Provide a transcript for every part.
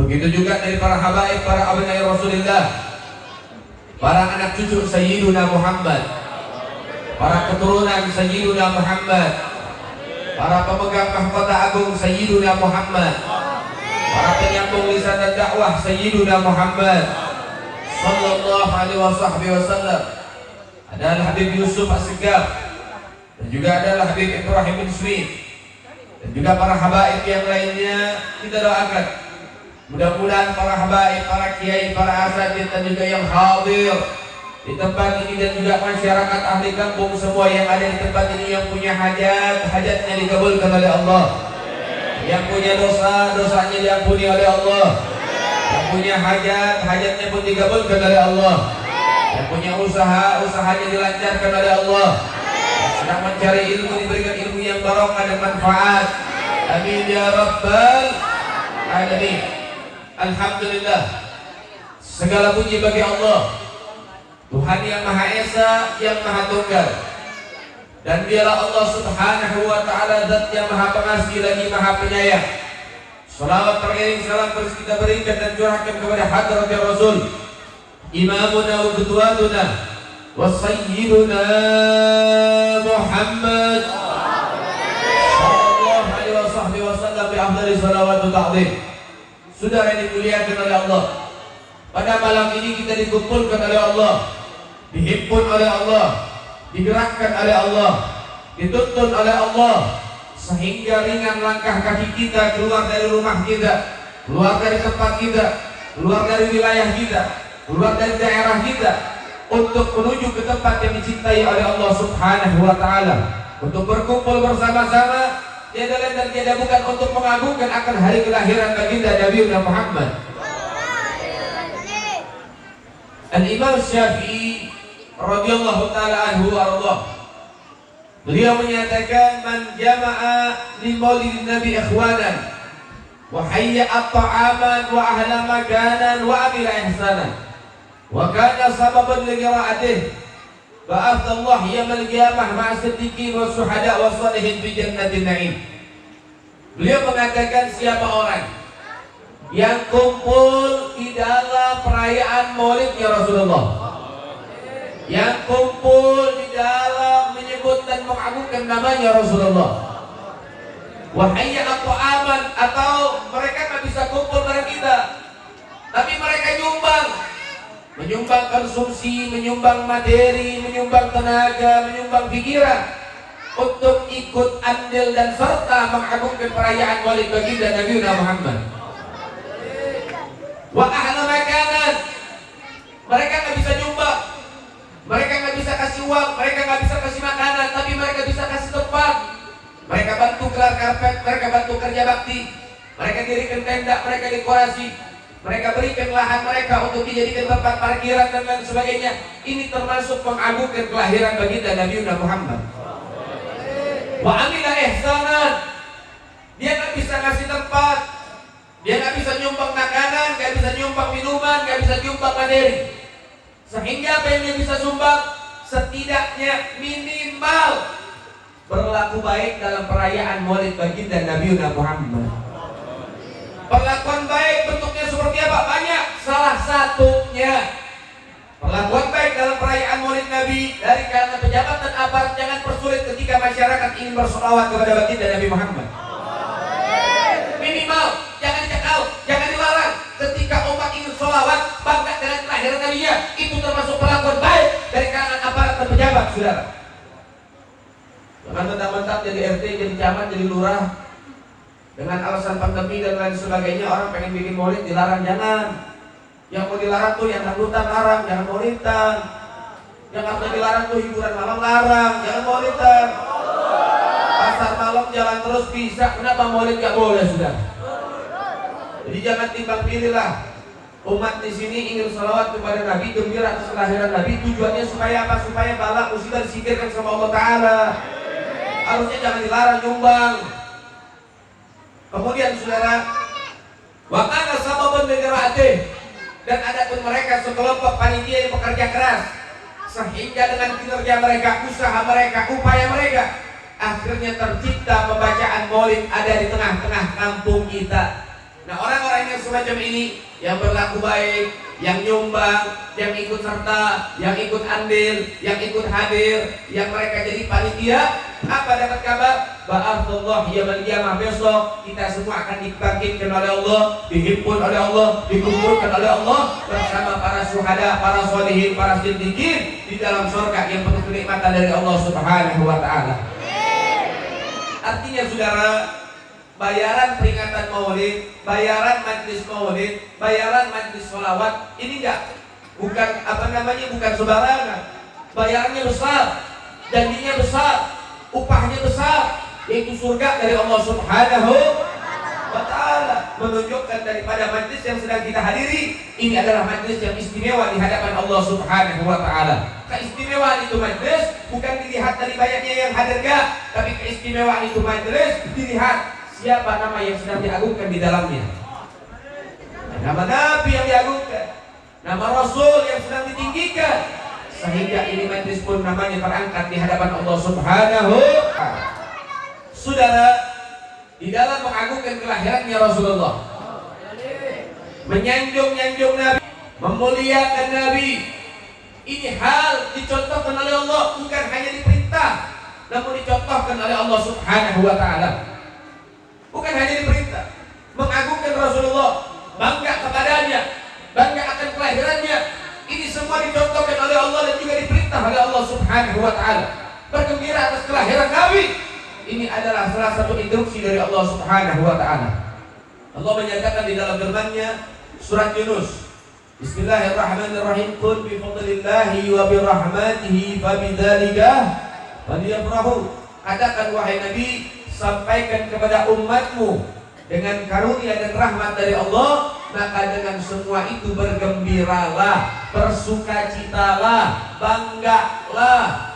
Begitu juga dari para habaib, para abnai Rasulullah, para anak cucu Sayyiduna Muhammad, para keturunan Sayyiduna Muhammad, para pemegang mahkota agung Sayyiduna Muhammad, para penyambung lisan dan dakwah Sayyiduna Muhammad sallallahu alaihi wasallam. Ada Habib Yusuf As-Segaf, dan juga ada Habib Ibrahim bin Sweet, dan juga para habaib yang lainnya. Kita doakan mudah-mudahan para habaib, para kiai, para asatidz dan juga yang hadir di tempat ini dan juga masyarakat ahli kampung semua yang ada di tempat ini yang punya hajat, hajatnya dikabulkan oleh Allah. Yang punya dosa, dosanya diampuni oleh Allah. Yang punya hajat, hajatnya pun dikabulkan oleh Allah. Yang punya usaha, usahanya dilancarkan oleh Allah. Yang sedang mencari ilmu diberikan ilmu yang barokah dan manfaat. Amin ya rabbal alamin. Alhamdulillah, segala puji bagi Allah, Tuhan yang Maha Esa, yang Maha Tunggal. Dan dialah Allah Subhanahu wa ta'ala, zat yang Maha Pengasih lagi Maha Penyayang. Salawat teriring salam terus kita berikan dan curahkan kepada hadratir Rasul, imamuna wa qudwatuna wa sayyiduna Muhammad sallallahu alaihi wasallam bi afdali salawat wa ta'zim. Saudara yang dimuliakan oleh Allah, pada malam ini kita dikumpulkan oleh Allah, dihimpun oleh Allah, digerakkan oleh Allah, dituntun oleh Allah, sehingga ringan langkah kaki kita keluar dari rumah kita, keluar dari tempat kita, keluar dari wilayah kita, keluar dari daerah kita, untuk menuju ke tempat yang dicintai oleh Allah Subhanahu wa ta'ala, untuk berkumpul bersama-sama. Tiada lain dan tiada bukan untuk mengagungkan akan hari kelahiran baginda Nabi Muhammad. Al-Imam Syafi'i radhiyallahu ta'ala anhu warḍah, beliau menyatakan, man jama'a li maulidin nabi ikhwanan wa hayya'a ta'aman wa ahla makanan wa amila ihsanan wa kana sababan li qira'atihi fa afdallah yaumil qiyamah ma'a siddiqin wa syuhada wa shalihin fi jannatin na'im. Beliau mengatakan, siapa orang yang kumpul di dalam perayaan maulidnya Rasulullah, yang kumpul di dalam menyebut dan mengagungkan namanya Rasulullah, wahai atau aman, atau mereka nggak bisa kumpul bareng kita, tapi mereka menyumbang konsumsi, menyumbang materi, menyumbang tenaga, menyumbang pikiran untuk ikut andil dan serta mengagungkan perayaan maulid baginda Nabi Muhammad. Wa ahla makanan, mereka nggak bisa nyumbang, mereka nggak bisa kasih uang, mereka nggak bisa kasih makanan, tapi mereka bisa kasih tempat. Mereka bantu kelar karpet, mereka bantu kerja bakti, mereka dirikan tenda, mereka dekorasi, mereka berikan lahan mereka untuk dijadikan tempat parkiran dan lain sebagainya. Ini termasuk mengagungkan kelahiran baginda Nabi Muhammad. Wa amila ihsanan, dia nggak bisa ngasih tempat, dia nggak bisa nyumbang makanan, nggak bisa nyumbang minuman, nggak bisa nyumbang materi. Sehingga apa yang dia bisa sumbang, setidaknya minimal berlaku baik dalam perayaan maulid baginda Nabi Muhammad. Perlakuan baik bentuknya seperti apa? Banyak. Salah satunya perlakuan baik dalam perayaan maulid Nabi dari kalangan pejabat dan aparat, jangan persulit ketika masyarakat ingin bersolawat kepada baginda Nabi Muhammad. Minimal jangan dicekal, jangan dilarang. Ketika umat ingin solawat bangga dengan kelahiran Nabi-nya, itu termasuk perlakuan baik dari kalangan aparat dan pejabat, saudara. Jangan mentang-mentang jadi RT, jadi camat, jadi lurah, dengan alasan pandemi dan lain sebagainya orang pengen bikin maulid dilarang. Jangan. Yang mau dilarang tuh yang dangdutan larang, jangan maulidan. Yang nggak mau dilarang tuh hiburan malam larang, jangan maulidan. Pasar malam jalan terus bisa, kenapa maulid nggak boleh, sudah? Jadi jangan timbang pilih lah. Umat di sini ingin salawat kepada Nabi, gembira atas kelahiran Nabi. Tujuannya supaya apa? Supaya bala musibah disingkirkan sama Allah Ta'ala. Harusnya jangan dilarang nyumbang. Kemudian saudara, wa kana sababan li qira'atihi, dan adapun mereka sekelompok panitia yang bekerja keras, sehingga dengan kinerja mereka, usaha mereka, upaya mereka, akhirnya tercipta pembacaan maulid ada di tengah-tengah kampung kita. Nah, orang-orang yang semacam ini, yang berlaku baik, yang nyumbang, yang ikut serta, yang ikut andil, yang ikut hadir, yang mereka jadi panitia, apa dapat kabar? Ba'athullah yaumil qiyamah, besok kita semua akan dibangkitkan oleh Allah, dihimpun oleh Allah, dikumpulkan oleh Allah bersama para syuhada, para sholihin, para siddiqin di dalam surga yang penuh kenikmatan dari Allah Subhanahu wa taala. Artinya saudara, bayaran peringatan maulid, bayaran majlis maulid, bayaran majlis sholawat ini bukan bukan sembarangan. Bayarannya besar, janjinya besar, upahnya besar, yaitu surga dari Allah Subhanahu wa taala. Menunjukkan daripada majlis yang sedang kita hadiri ini adalah majlis yang istimewa di hadapan Allah Subhanahu wa taala. Keistimewaan itu majlis bukan dilihat dari banyaknya yang hadir, tapi keistimewaan itu majlis dilihat siapa nama yang sedang diagungkan di dalamnya. Nama Nabi yang diagungkan, nama Rasul yang sedang ditinggikan, sehingga ini majlis pun namanya terangkat di hadapan Allah Subhanahu wa ta'ala. Saudara, di dalam mengagungkan kelahirannya Rasulullah, menyanjung-nyanjung Nabi, memuliakan Nabi, ini hal dicontohkan oleh Allah, bukan hanya diperintah, namun dicontohkan oleh Allah Subhanahu wa ta'ala. Bukan hanya diperintah, mengagungkan Rasulullah, bangga kepadanya, bangga akan kelahirannya. Ini semua dicontohkan oleh Allah dan juga diperintah oleh Allah Subhanahu wa ta'ala. Bergembira atas kelahiran Nabi, ini adalah salah satu instruksi dari Allah Subhanahu wa ta'ala. Allah menyatakan di dalam firman-Nya surat Yunus, Bismillahirrahmanirrahim, qul bi fadlillahi wa bi rahmatihi fabidzalika falyafrahu. Katakan wahai Nabi, sampaikan kepada umatmu dengan karunia dan rahmat dari Allah, maka dengan semua itu bergembiralah, bersukacitalah, banggalah.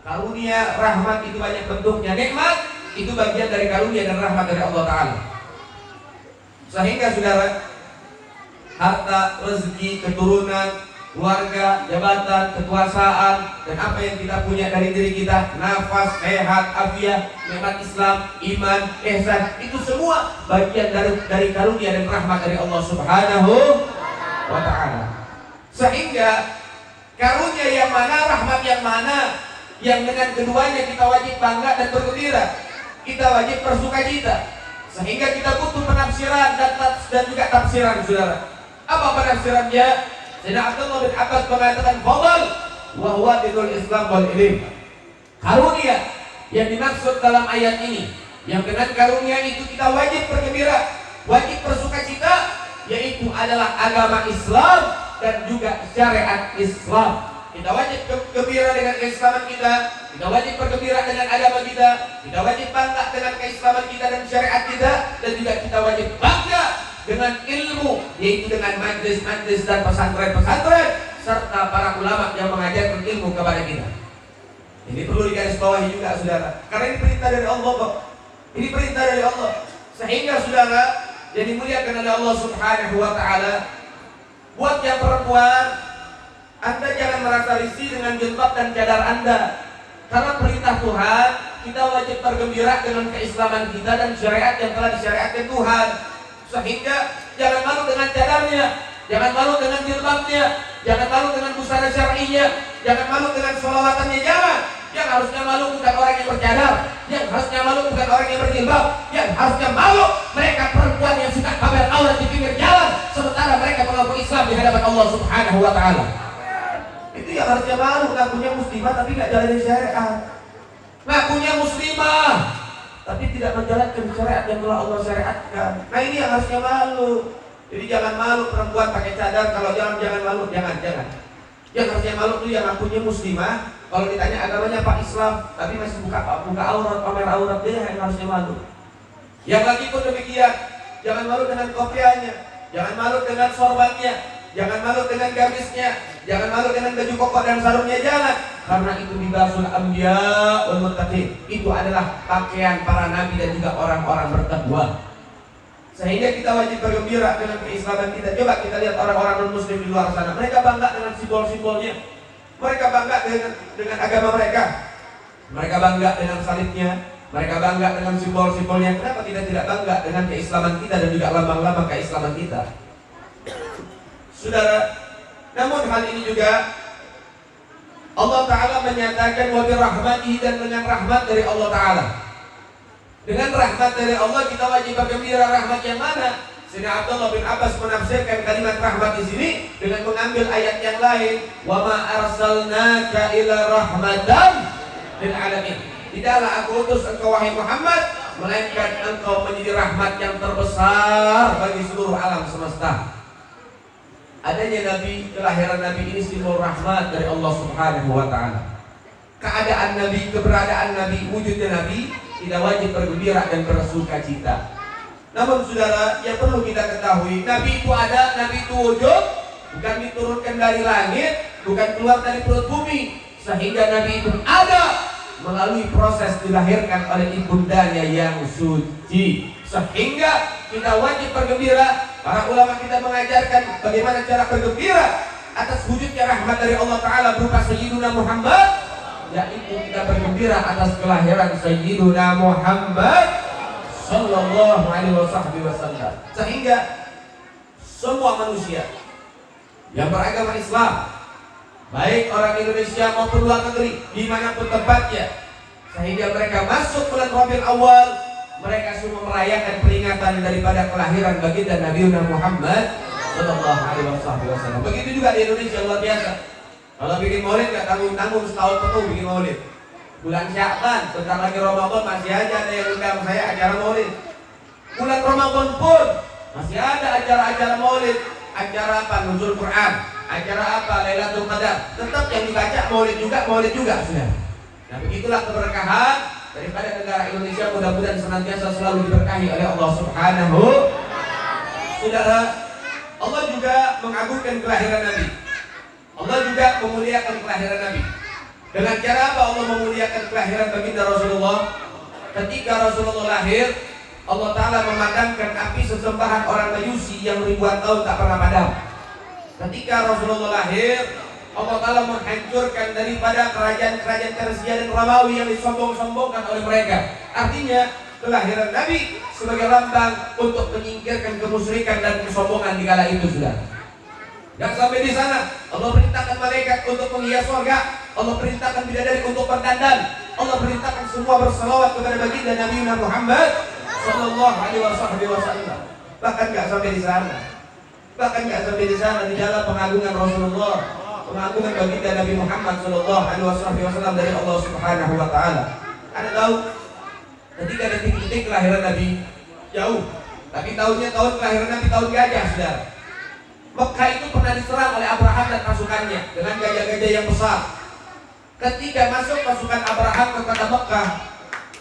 Karunia, rahmat itu banyak bentuknya. Nikmat itu bagian dari karunia dan rahmat dari Allah Ta'ala. Sehingga saudara, harta, rezeki, keturunan, keluarga, jabatan, kekuasaan, dan apa yang kita punya dari diri kita, nafas, sehat, afiat, nikmat Islam, iman, ihsan, itu semua bagian dari karunia dan rahmat dari Allah Subhanahu wa ta'ala. Sehingga karunia yang mana, rahmat yang mana, yang dengan keduanya kita wajib bangga dan bergembira, kita wajib bersukacita. Sehingga kita butuh penafsiran dan juga tafsiran, saudara. Apa penafsirannya? Sayyidina Abdullah bin Abbas mengatakan fadl wa huwa dinul Islam wal ilm. Karunia yang dimaksud dalam ayat ini, yang dengan karunia itu kita wajib bergembira, wajib bersukacita, yaitu adalah agama Islam dan juga syariat Islam. Kita wajib gembira dengan keislaman kita wajib bergembira dengan agama kita wajib bangga dengan keislaman kita dan syariat kita, dan juga kita wajib bangga dengan ilmu, yaitu dengan majlis-majlis dan pesantren-pesantren serta para ulama yang mengajarkan ilmu kepada kita. Ini perlu digarisbawahi juga, saudara, karena ini perintah dari Allah, kok. Ini perintah dari Allah, sehingga saudara yang dimuliakan oleh Allah Subhanahu wa ta'ala. Buat yang perempuan, Anda jangan merasa risih dengan jilbab dan cadar Anda, karena perintah Tuhan, kita wajib bergembira dengan keislaman kita dan syariat yang telah disyariatkan Tuhan. Sehingga jangan malu dengan cadarnya, jangan malu dengan jilbabnya, jangan malu dengan busana syar'inya, jangan malu dengan sholawatannya, jangan. Yang harusnya malu bukan orang yang bercadar, yang harusnya malu bukan orang yang berjilbab, yang harusnya malu mereka perempuan yang suka pamer aurat di pinggir jalan, sementara mereka mengaku Islam di hadapan Allah Subhanahu wa ta'ala. Itu yang harusnya malu, ngakunya muslimah tapi nggak jalanin syariat, ngakunya muslimah tapi tidak menjalankan syariat yang telah Allah syariatkan. Nah, ini yang harusnya malu. Jadi jangan malu perempuan pakai cadar, kalau jangan malu, jangan. Yang harusnya malu itu yang ngakunya muslimah, kalau ditanya agamanya Pak Islam, tapi masih buka aurat, pamer aurat, dia yang harusnya malu. Yang lagi pun demikian, jangan malu dengan kopiahnya, jangan malu dengan sorbannya, jangan malu dengan gamisnya, jangan malu dengan baju koko dan sarungnya, jangan. Karena itu libasul anbiya wal muttaqin, itu adalah pakaian para nabi dan juga orang-orang bertakwa. Sehingga kita wajib bergembira dengan keislaman kita. Coba kita lihat orang-orang non-muslim di luar sana, mereka bangga dengan simbol-simbolnya, mereka bangga dengan agama mereka, mereka bangga dengan salibnya, Mereka bangga dengan simbol-simbolnya. Kenapa kita tidak bangga dengan keislaman kita dan juga lambang-lambang keislaman kita? Saudara, namun hal ini juga Allah Ta'ala menyatakan wa birahmatihi, dan dengan rahmat dari Allah Ta'ala. Dengan rahmat dari Allah kita wajib bergembira. Rahmat yang mana? Sayyidina Abdullah bin Abbas menafsirkan kalimat rahmat di sini dengan mengambil ayat yang lain, wa ma arsalnaka ila rahmatan lil alamin. Tidaklah aku utus engkau wahai Muhammad melainkan engkau menjadi rahmat yang terbesar bagi seluruh alam semesta. Adanya Nabi, kelahiran Nabi ini simbol rahmat dari Allah Subhanahu wa Ta'ala. Keadaan Nabi, keberadaan Nabi, wujudnya Nabi tidak wajib bergembira dan bersuka cita. Namun saudara, yang perlu kita ketahui, Nabi itu ada, Nabi itu wujud, bukan diturunkan dari langit, bukan keluar dari perut bumi, sehingga Nabi itu ada melalui proses dilahirkan oleh ibundanya yang suci, sehingga kita wajib bergembira. Para ulama kita mengajarkan bagaimana cara bergembira atas wujudnya rahmat dari Allah Ta'ala berupa Sayyiduna Muhammad, yaitu kita bergembira atas kelahiran Sayyiduna Muhammad Sallallahu Alaihi Wasallam. Sehingga semua manusia yang beragama Islam, baik orang Indonesia maupun luar negeri, dimanapun tempatnya, sehingga mereka masuk bulan Rabiul Awal, mereka semua merayakan peringatan daripada kelahiran baginda Nabi Muhammad Sallallahu Alaihi Wasallam. Begitu juga di Indonesia, luar biasa. Kalau bikin maulid gak tanggung-tanggung, setahun penuh bikin maulid. Bulan Sya'ban, bentar lagi Ramadan, masih aja ada yang undang saya acara maulid. Bulan Ramadan pun masih ada acara-acara maulid. Acara apa? Nuzul Quran. Acara apa? Lailatul Qadar. Tetap yang dibaca maulid juga sudah. Nah, begitulah keberkahan daripada negara Indonesia. Mudah-mudahan senantiasa selalu diberkahi oleh Allah Subhanahu. Saudara, Allah juga mengagungkan kelahiran Nabi. Allah juga memuliakan kelahiran Nabi. Dengan cara apa Allah memuliakan kelahiran baginda Rasulullah? Ketika Rasulullah lahir, Allah Ta'ala memadamkan api sesembahan orang Majusi yang ribuan tahun tak pernah padam. Ketika Rasulullah lahir, Allah Ta'ala menghancurkan daripada kerajaan-kerajaan Persia dan Romawi yang disombong-sombongkan oleh mereka. Artinya kelahiran Nabi sebagai lambang untuk menyingkirkan kemusyrikan dan kesombongan di kala itu sudah. Dan sampai di sana Allah perintahkan malaikat untuk menghias surga, Allah perintahkan bidadari untuk berdandan, Allah perintahkan semua berselawat kepada baginda Nabi Muhammad Sallallahu Alaihi Wasallam. Bahkan nggak sampai di sana, di dalam pengagungan Rasulullah, pengagungan baginda Nabi Muhammad Sallallahu Alaihi Wasallam dari Allah Subhanahu Wa Taala. Anda tahu, ketika detik-detik kelahiran Nabi jauh, tapi tahunnya tahun kelahiran Nabi tahun gajah, saudara. Mekah itu pernah diserang oleh Abraham dan pasukannya dengan gajah-gajah yang besar. Ketika masuk pasukan Abraham ke kota Mekah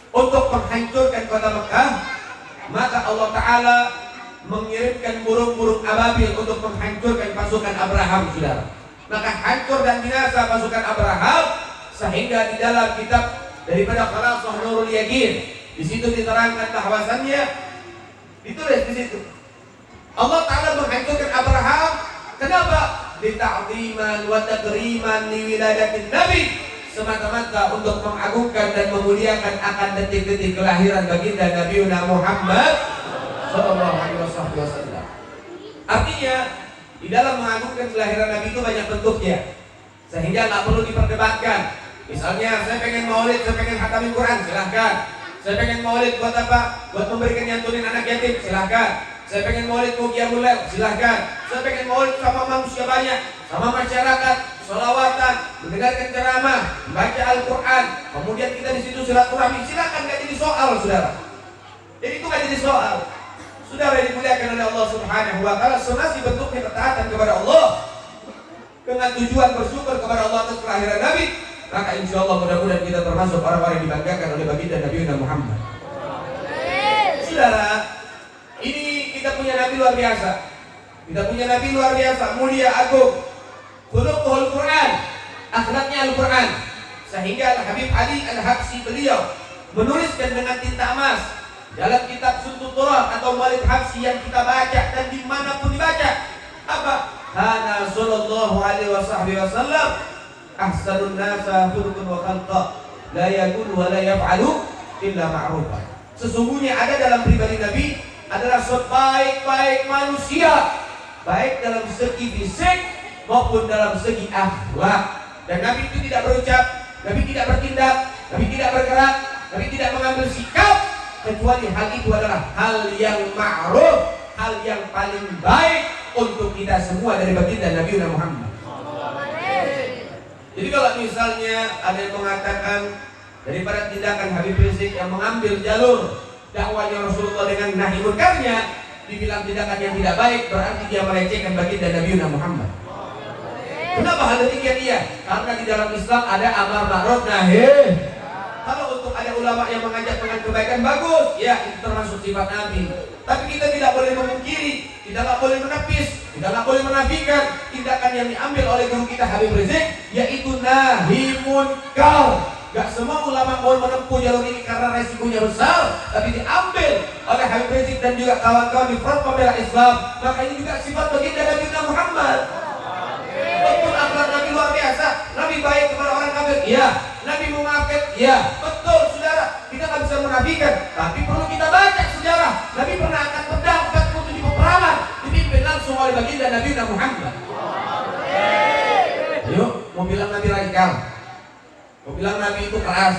untuk menghancurkan kota Mekah, maka Allah Ta'ala mengirimkan burung-burung ababil untuk menghancurkan pasukan Abraham, saudara. Maka hancur dan binasa pasukan Abraham, sehingga di dalam kitab daripada Khalasah Nurul Yaqin, di situ diterangkan bahwasannya, ditulis di situ, Allah Ta'ala menghancurkan Abraham. Kenapa? Lita'ziman wa takriman li wiladatin Nabi, semata-mata untuk mengagungkan dan memuliakan akan detik-detik kelahiran baginda Nabi Muhammad Sallallahu Alaihi Wasallam. Artinya di dalam mengagungkan kelahiran Nabi itu banyak bentuknya, sehingga nggak perlu diperdebatkan. Misalnya saya pengen maulid, saya pengen khatamin Quran, silahkan. Saya pengen maulid buat apa? Buat memberikan nyantunin anak yatim, silahkan. Saya pengen maulid mau qiyamul lail, silahkan. Saya pengen maulid sama manusia banyak, sama masyarakat, sholawatan, mendengarkan ceramah, membaca Al-Quran, kemudian kita di situ silaturahmi, silahkan, nggak jadi soal, saudara. Jadi itu nggak jadi soal. Saudara yang dimuliakan oleh Allah Subhanahu Wa Taala, senasib bentuknya ketaatan kepada Allah dengan tujuan bersyukur kepada Allah atas kelahiran Nabi, maka insya Allah mudah-mudahan kita termasuk orang-orang yang dibanggakan oleh baginda Nabi Muhammad. Saudara, ini kita punya Nabi luar biasa. Kita punya Nabi luar biasa, mulia, agung. Khuluquhul Quran, akhlaknya Al-Quran. Sehingga Al-Habib Ali Al-Habsyi beliau menuliskan dengan tinta emas dalam kitab Suntuturah atau Walid Habsyi yang kita baca dan dimanapun dibaca, apa? Kana sallallahu alaihi wasallam ahsanun nasa khuluqan wa khalqa, la yakun wa la yaf'alu illa ma'rufa. Sesungguhnya ada dalam pribadi Nabi adalah sebaik-baik manusia, baik dalam segi fisik maupun dalam segi akhlak. Dan Nabi itu tidak berucap, Nabi tidak bertindak, Nabi tidak bergerak, Nabi tidak mengambil sikap kecuali hal itu adalah hal yang ma'ruf, hal yang paling baik untuk kita semua dari baginda Nabi Muhammad. Jadi kalau misalnya ada yang mengatakan daripada tindakan Habib Rizik yang mengambil jalur dakwahnya Rasulullah dengan nahi munkarnya dibilang tindakan yang tidak baik, berarti dia melecehkan baginda Nabi Muhammad. Kenapa hal demikian dia? Karena di dalam Islam ada amar ma'ruf nahi. Kalau untuk ada ulama yang mengajak dengan kebaikan, bagus, ya itu termasuk sifat Nabi. Tapi kita tidak boleh memungkiri, kita tidak boleh menepis, kita tidak boleh menafikan tindakan yang diambil oleh guru kita Habib Rizik, yaitu nahi munkar. Gak semua ulama mau menempuh jalur ini karena resikonya besar, tapi diambil oleh Habib Rizik dan juga kawan-kawan di Front Pembela Islam. Maka ini juga sifat baginda Nabi Muhammad. Betul, akhlak Nabi luar biasa. Nabi baik kepada orang kafir, iya. Nabi memaafkan, iya. Betul, saudara. Kita nggak bisa menafikan, tapi perlu kita baca sejarah. Nabi pernah angkat pedang 47 peperangan dipimpin langsung oleh baginda Nabi Muhammad. Ayo, mau bilang Nabi radikal, mau bilang Nabi itu keras?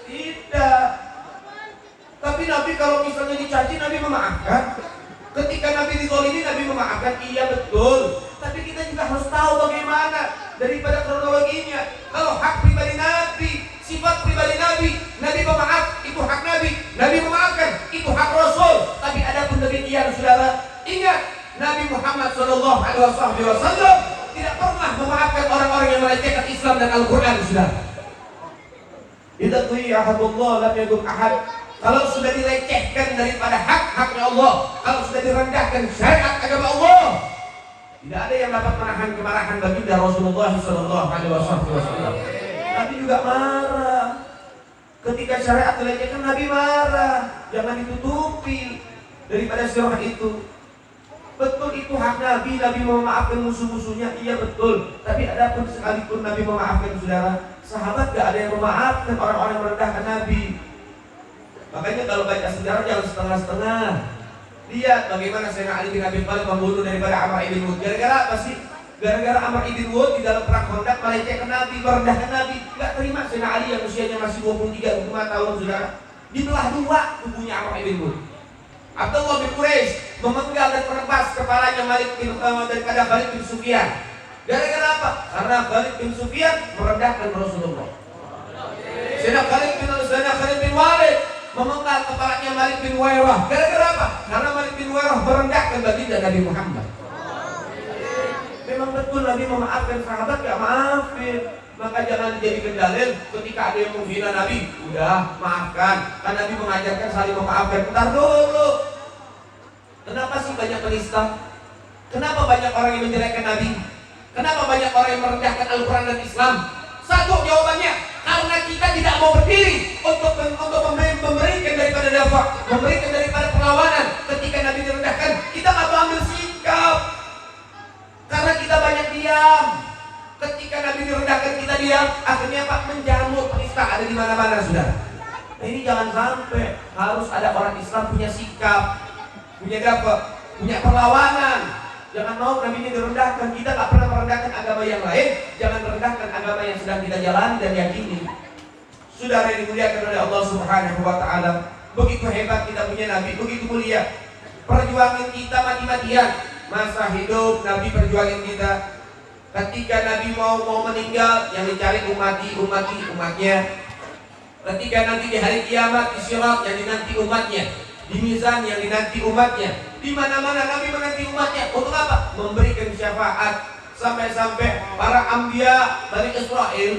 Tidak. Tapi Nabi kalau misalnya dicaci, Nabi memaafkan. Ketika Nabi dizalimi, Nabi memaafkan, iya betul. Tapi kita juga harus tahu bagaimana daripada kronologinya. Kalau hak pribadi Nabi, sifat pribadi Nabi, Nabi pemaaf, itu hak Nabi. Nabi memaafkan, itu hak Rasul. Tapi ada pun demikian, saudara, ingat Nabi Muhammad SAW tidak pernah memaafkan orang-orang yang melecehkan Islam dan Al-Quran, saudara. Idza tu'iya ahadullah lam yadum ahad. Kalau sudah dilecehkan daripada hak-haknya Allah, kalau sudah direndahkan syariat agama Allah, tidak ada yang dapat menahan kemarahan baginda Rasulullah SAW. Nabi juga marah. Ketika syariat dilecehkan, Nabi marah. Jangan ditutupi daripada sirah itu. Betul, itu hak Nabi. Nabi memaafkan musuh-musuhnya, iya betul. Tapi adapun sekalipun Nabi memaafkan, saudara, sahabat gak ada yang memaafkan orang-orang yang merendahkan Nabi. Makanya kalau baca sejarah jangan setengah-setengah. Lihat bagaimana Sayyidina Ali bin Abi Thalib membunuh daripada Amr ibn Wud. Gara-gara apa sih? Gara-gara Amr ibn Wud di dalam perang Khandaq melecehkan Nabi, merendahkan Nabi. Gak terima Sayyidina Ali yang usianya masih 23-25 tahun, saudara, dibelah dua tubuhnya Amr ibn Wud. Abdullah bin Quraisy memenggal dan menebas kepalanya daripada Khalid bin Sufyan. Gara-gara apa? Karena Khalid bin Sufyan merendahkan Rasulullah. Sayyidina Khalid bin Walid memenggal kepalanya Malik bin Wairah. Gara-gara apa? Karena Malik bin Wairah merendahkan baginda Nabi Muhammad. Memang betul Nabi memaafkan sahabat, gak maafin. Maka jangan dijadikan dalil ketika ada yang menghina Nabi, udah maafkan. Kan Nabi mengajarkan saling memaafkan. Bentar dulu. Kenapa sih banyak penista? Kenapa banyak orang yang menjelekkan Nabi? Kenapa banyak orang yang merendahkan Al-Quran dan Islam? Satu jawabannya, karena kita tidak mau berdiri untuk memberikan daripada dakwah, memberikan daripada perlawanan. Ketika Nabi direndahkan, kita nggak mau ambil sikap karena kita banyak diam. Ketika Nabi direndahkan, kita diam, akhirnya Pak menjamur penista ada di mana-mana, saudara. Nah, ini jangan sampai. Harus ada orang Islam punya sikap, punya dakwah, punya perlawanan. Jangan mau Nabi ini direndahkan. Kita tak pernah merendahkan agama yang lain. Jangan merendahkan agama yang sedang kita jalani dan yakini. Saudara yang dimuliakan oleh Allah Subhanahu wa Ta'ala, begitu hebat kita punya Nabi, begitu mulia. Perjuangan kita mati-matian. Masa hidup Nabi perjuangin kita. Ketika Nabi mau meninggal, yang dicari umatnya. Ketika nanti di hari kiamat, di sirat, yang dinanti umatnya. Di mizan, yang dinanti umatnya. Di mana-mana Nabi menanti umatnya. Untuk apa? Memberikan syafaat. Sampai-sampai para anbiya dari Israel,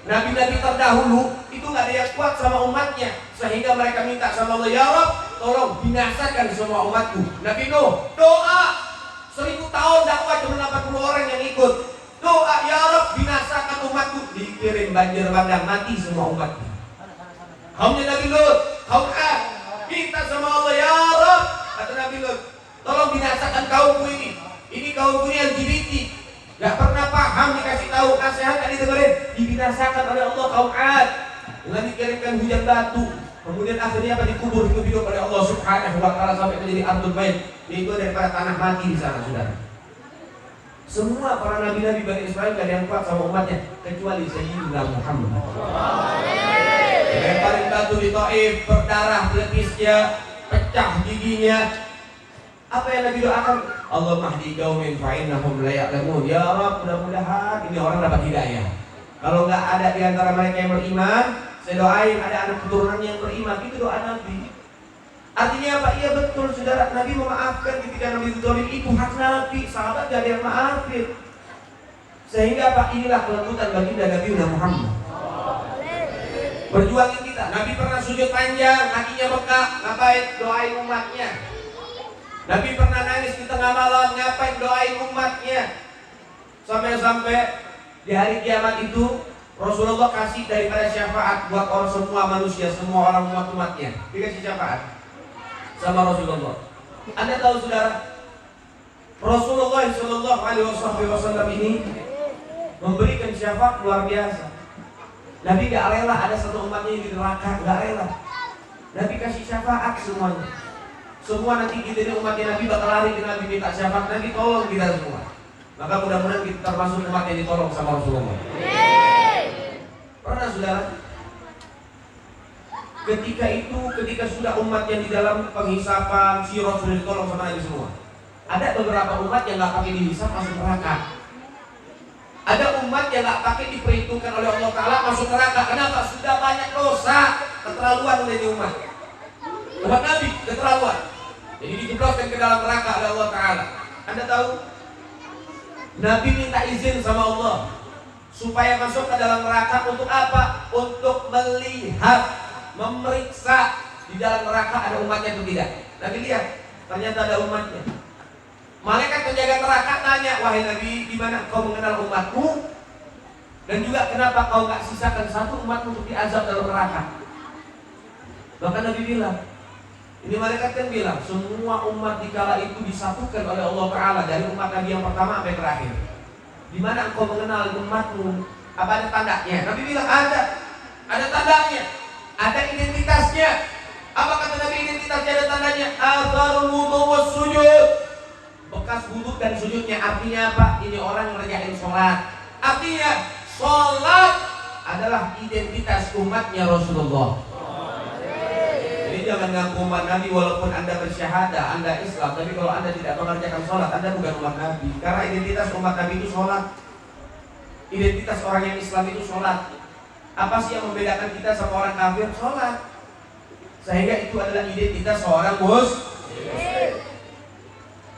nabi-nabi terdahulu itu nggak ada yang kuat sama umatnya, sehingga mereka minta sama Allah, ya Rabb, tolong binasakan semua umatku. Nabi Nuh doa 1000 tahun dakwah cuma 80 orang yang ikut. Doa, ya Rabb, binasakan umatku. Dikirim banjir bandang, mati semua umatku. Kaumnya Nabi Lut, kaum Ad, minta sama Allah, ya Rabb, kata Nabi Lut, tolong binasakan kaumku ini. Ini kaumku ini LGBT. Gak pernah paham, dikasih tahu nasihat gak didengerin, dibinasakan oleh Allah kaum Ad dengan dikirimkan hujan batu. Kemudian akhirnya apa, dikubur hidup oleh Allah Subhanahu wa taala sampai menjadi ardul bait, yaitu daripada tanah mati di sana, Saudara. Semua para nabi-nabi Bani Israil gak ada yang kuat sama umatnya kecuali Sayyidina Muhammad. Lemparin batu di Taif, berdarah pelepisnya, pecah giginya. Apa yang Nabi doakan? Allah mahdi qaumin fa innahum la ya'lamun. Ya Rabb, mudah-mudahan ini orang dapat hidayah. Kalau nggak ada di antara mereka yang beriman, saya doain ada anak keturunan yang beriman. Itu doa Nabi. Artinya apa? Iya betul, Saudara. Nabi memaafkan ketika Nabi zalim, itu hak Nabi. Sahabat gak ada yang maafin. Sehingga apa? Inilah kelembutan baginda Nabi Muhammad. Berjuangin kita. Nabi pernah sujud panjang, kakinya bengkak. Ngapain? Doain umatnya. Nabi pernah nangis di tengah malam. Ngapain? Doain umatnya. Sampai-sampai di hari kiamat itu Rasulullah kasih daripada syafaat buat orang semua manusia, semua orang umatnya. Dikasih syafaat sama Rasulullah. Anda tahu, Saudara, Rasulullah Shallallahu Alaihi Wasallam ini memberikan syafaat luar biasa. Nabi gak rela ada satu umatnya yang di neraka, gak rela. Nabi kasih syafaat semuanya. Semua nanti kita ini umatnya Nabi bakal lari ke Nabi minta syafaat. Nabi tolong kita semua. Maka mudah-mudahan kita termasuk umat yang ditolong sama Rasulullah. Pernah, Saudara, ketika sudah umat yang di dalam penghisapan sirat sudah ditolong sama Nabi semua, ada beberapa umat yang gak pakai dihisap masuk neraka. Ada umat yang gak pakai diperhitungkan oleh Allah Ta'ala masuk neraka. Kenapa? Sudah banyak dosa, keterlaluan oleh umat Nabi, keterlaluan. Jadi dijebloskan ke dalam neraka oleh Allah Ta'ala. Anda tahu, Nabi minta izin sama Allah supaya masuk ke dalam neraka untuk apa? Untuk melihat, memeriksa di dalam neraka ada umatnya atau tidak. Nabi lihat, ternyata ada umatnya. Malaikat penjaga neraka tanya, wahai Nabi, di mana kau mengenal umatmu? Dan juga kenapa kau nggak sisakan satu umatmu untuk diazab dalam neraka? Bahkan Nabi bilang, ini malaikat kan bilang, semua umat di kala itu disatukan oleh Allah Ta'ala dari umat Nabi yang pertama sampai terakhir. Di mana engkau mengenal umatmu? Apa ada tandanya? Nabi bilang ada tandanya, ada identitasnya. Apa kata Nabi identitasnya, ada tandanya? Atharul wudu was sujud, bekas wudu dan sujudnya. Artinya apa? Ini orang ngerjain sholat. Artinya sholat adalah identitas umatnya Rasulullah. Jadi jangan ngaku umat Nabi walaupun Anda bersyahadah, Anda Islam, tapi kalau Anda tidak mengerjakan sholat, Anda bukan umat Nabi. Karena identitas umat Nabi itu sholat. Identitas orang yang Islam itu sholat. Apa sih yang membedakan kita sama orang kafir? Sholat. Sehingga itu adalah identitas seorang muslim.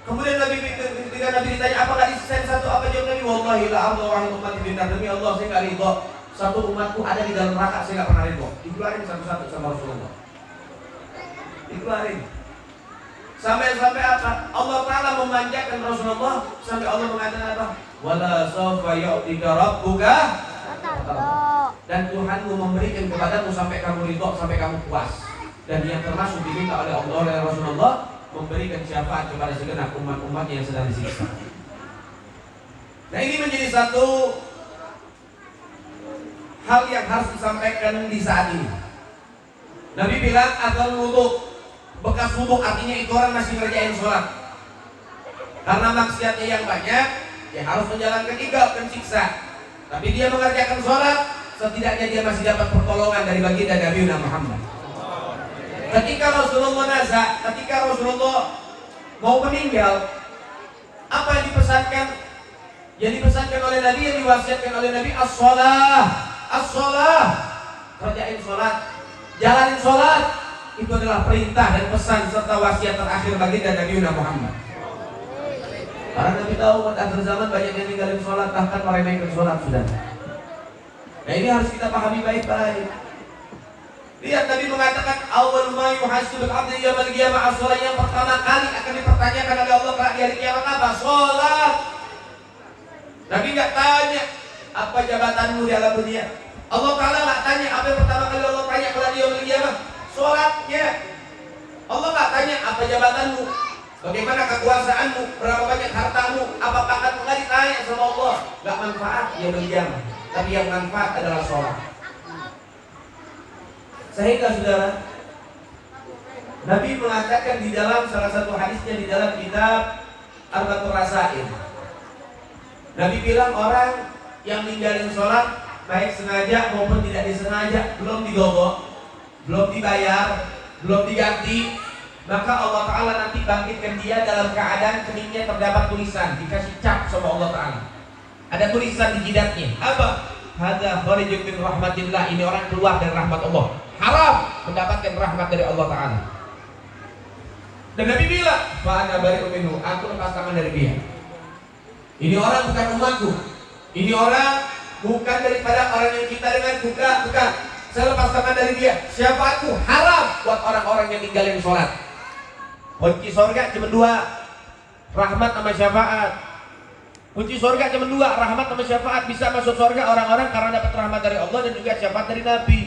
Kemudian ketika Nabi ditanya, apa nggak disisain satu? Apa jawab Nabi? Wallahi la ardu wahai umat ibn demi Allah, saya nggak ridho satu umatku ada di dalam neraka, saya nggak pernah ridho. Dikeluarin satu-satu sama Rasulullah. Dikeluarin. Sampai apa? Allah Ta'ala memanjakan Rasulullah sampai Allah mengatakan apa? Wala sawfa yu'tika rabbuka, dan Tuhanmu memberikan kepadamu sampai kamu ridho, sampai kamu puas. Dan yang termasuk diminta oleh Allah oleh Rasulullah, memberikan syafaat kepada segenap umat-umat yang sedang disiksa. Nah, ini menjadi satu hal yang harus disampaikan di saat ini. Nabi bilang asal wudu, bekas wudu, artinya itu orang masih ngerjain sholat. Karena maksiatnya yang banyak, dia harus menjalankan tinggalkan siksa. Tapi dia mengerjakan sholat, setidaknya dia masih dapat pertolongan dari baginda Nabi Muhammad. Ketika Rasulullah mau meninggal, apa yang dipesankan? Yang dipesankan oleh Nabi, yang diwasiatkan oleh Nabi, as-sholah, kerjain sholat, jalanin sholat. Itu adalah perintah dan pesan serta wasiat terakhir baginda Nabi Muhammad. Karena Nabi tahu pada akhir zaman banyak yang ninggalin sholat, bahkan meremehkan sholat, sudah. Nah, ini harus kita pahami baik-baik. Lihat, Nabi mengatakan awal ma yuhasibul abdu yaumil qiyamah as-shalah, yang pertama kali akan dipertanyakan oleh Allah kelak di hari kiamat apa? Salat. Nabi enggak tanya apa jabatanmu di alam dunia. Allah Ta'ala enggak tanya apa yang pertama kali Allah tanya kelak di yaumil qiyamah? Salatnya. Allah enggak tanya apa jabatanmu, bagaimana kekuasaanmu, berapa banyak hartamu, apa pangkatmu, enggak ditanya sama Allah. Enggak manfaat yaumil qiyamah, tapi yang manfaat adalah salat. Sehingga saudara, Nabi mengatakan di dalam salah satu hadisnya di dalam kitab Arba'atul Rasail. Nabi bilang orang yang ninggalin sholat baik sengaja maupun tidak disengaja, belum digogok, belum dibayar, belum diganti, maka Allah Ta'ala nanti bangkitkan dia dalam keadaan keningnya terdapat tulisan, dikasih cap sama Allah Ta'ala. Ada tulisan di jidatnya. Apa? Hadza kharijun min rahmatillah. Ini orang keluar dari rahmat Allah. Haram mendapatkan rahmat dari Allah Ta'ala. Dan Nabi bilang, fa'ana bari'un minhu, aku lepas tangan dari dia. Ini orang bukan umatku. Ini orang bukan daripada orang yang kita dengan bukan. Saya lepas tangan dari dia. Syafaatku haram buat orang-orang yang tinggalin sholat. Kunci surga cuma dua, rahmat sama syafaat. Kunci surga cuma dua, rahmat sama syafaat. Bisa masuk surga orang-orang karena dapat rahmat dari Allah dan juga syafaat dari Nabi.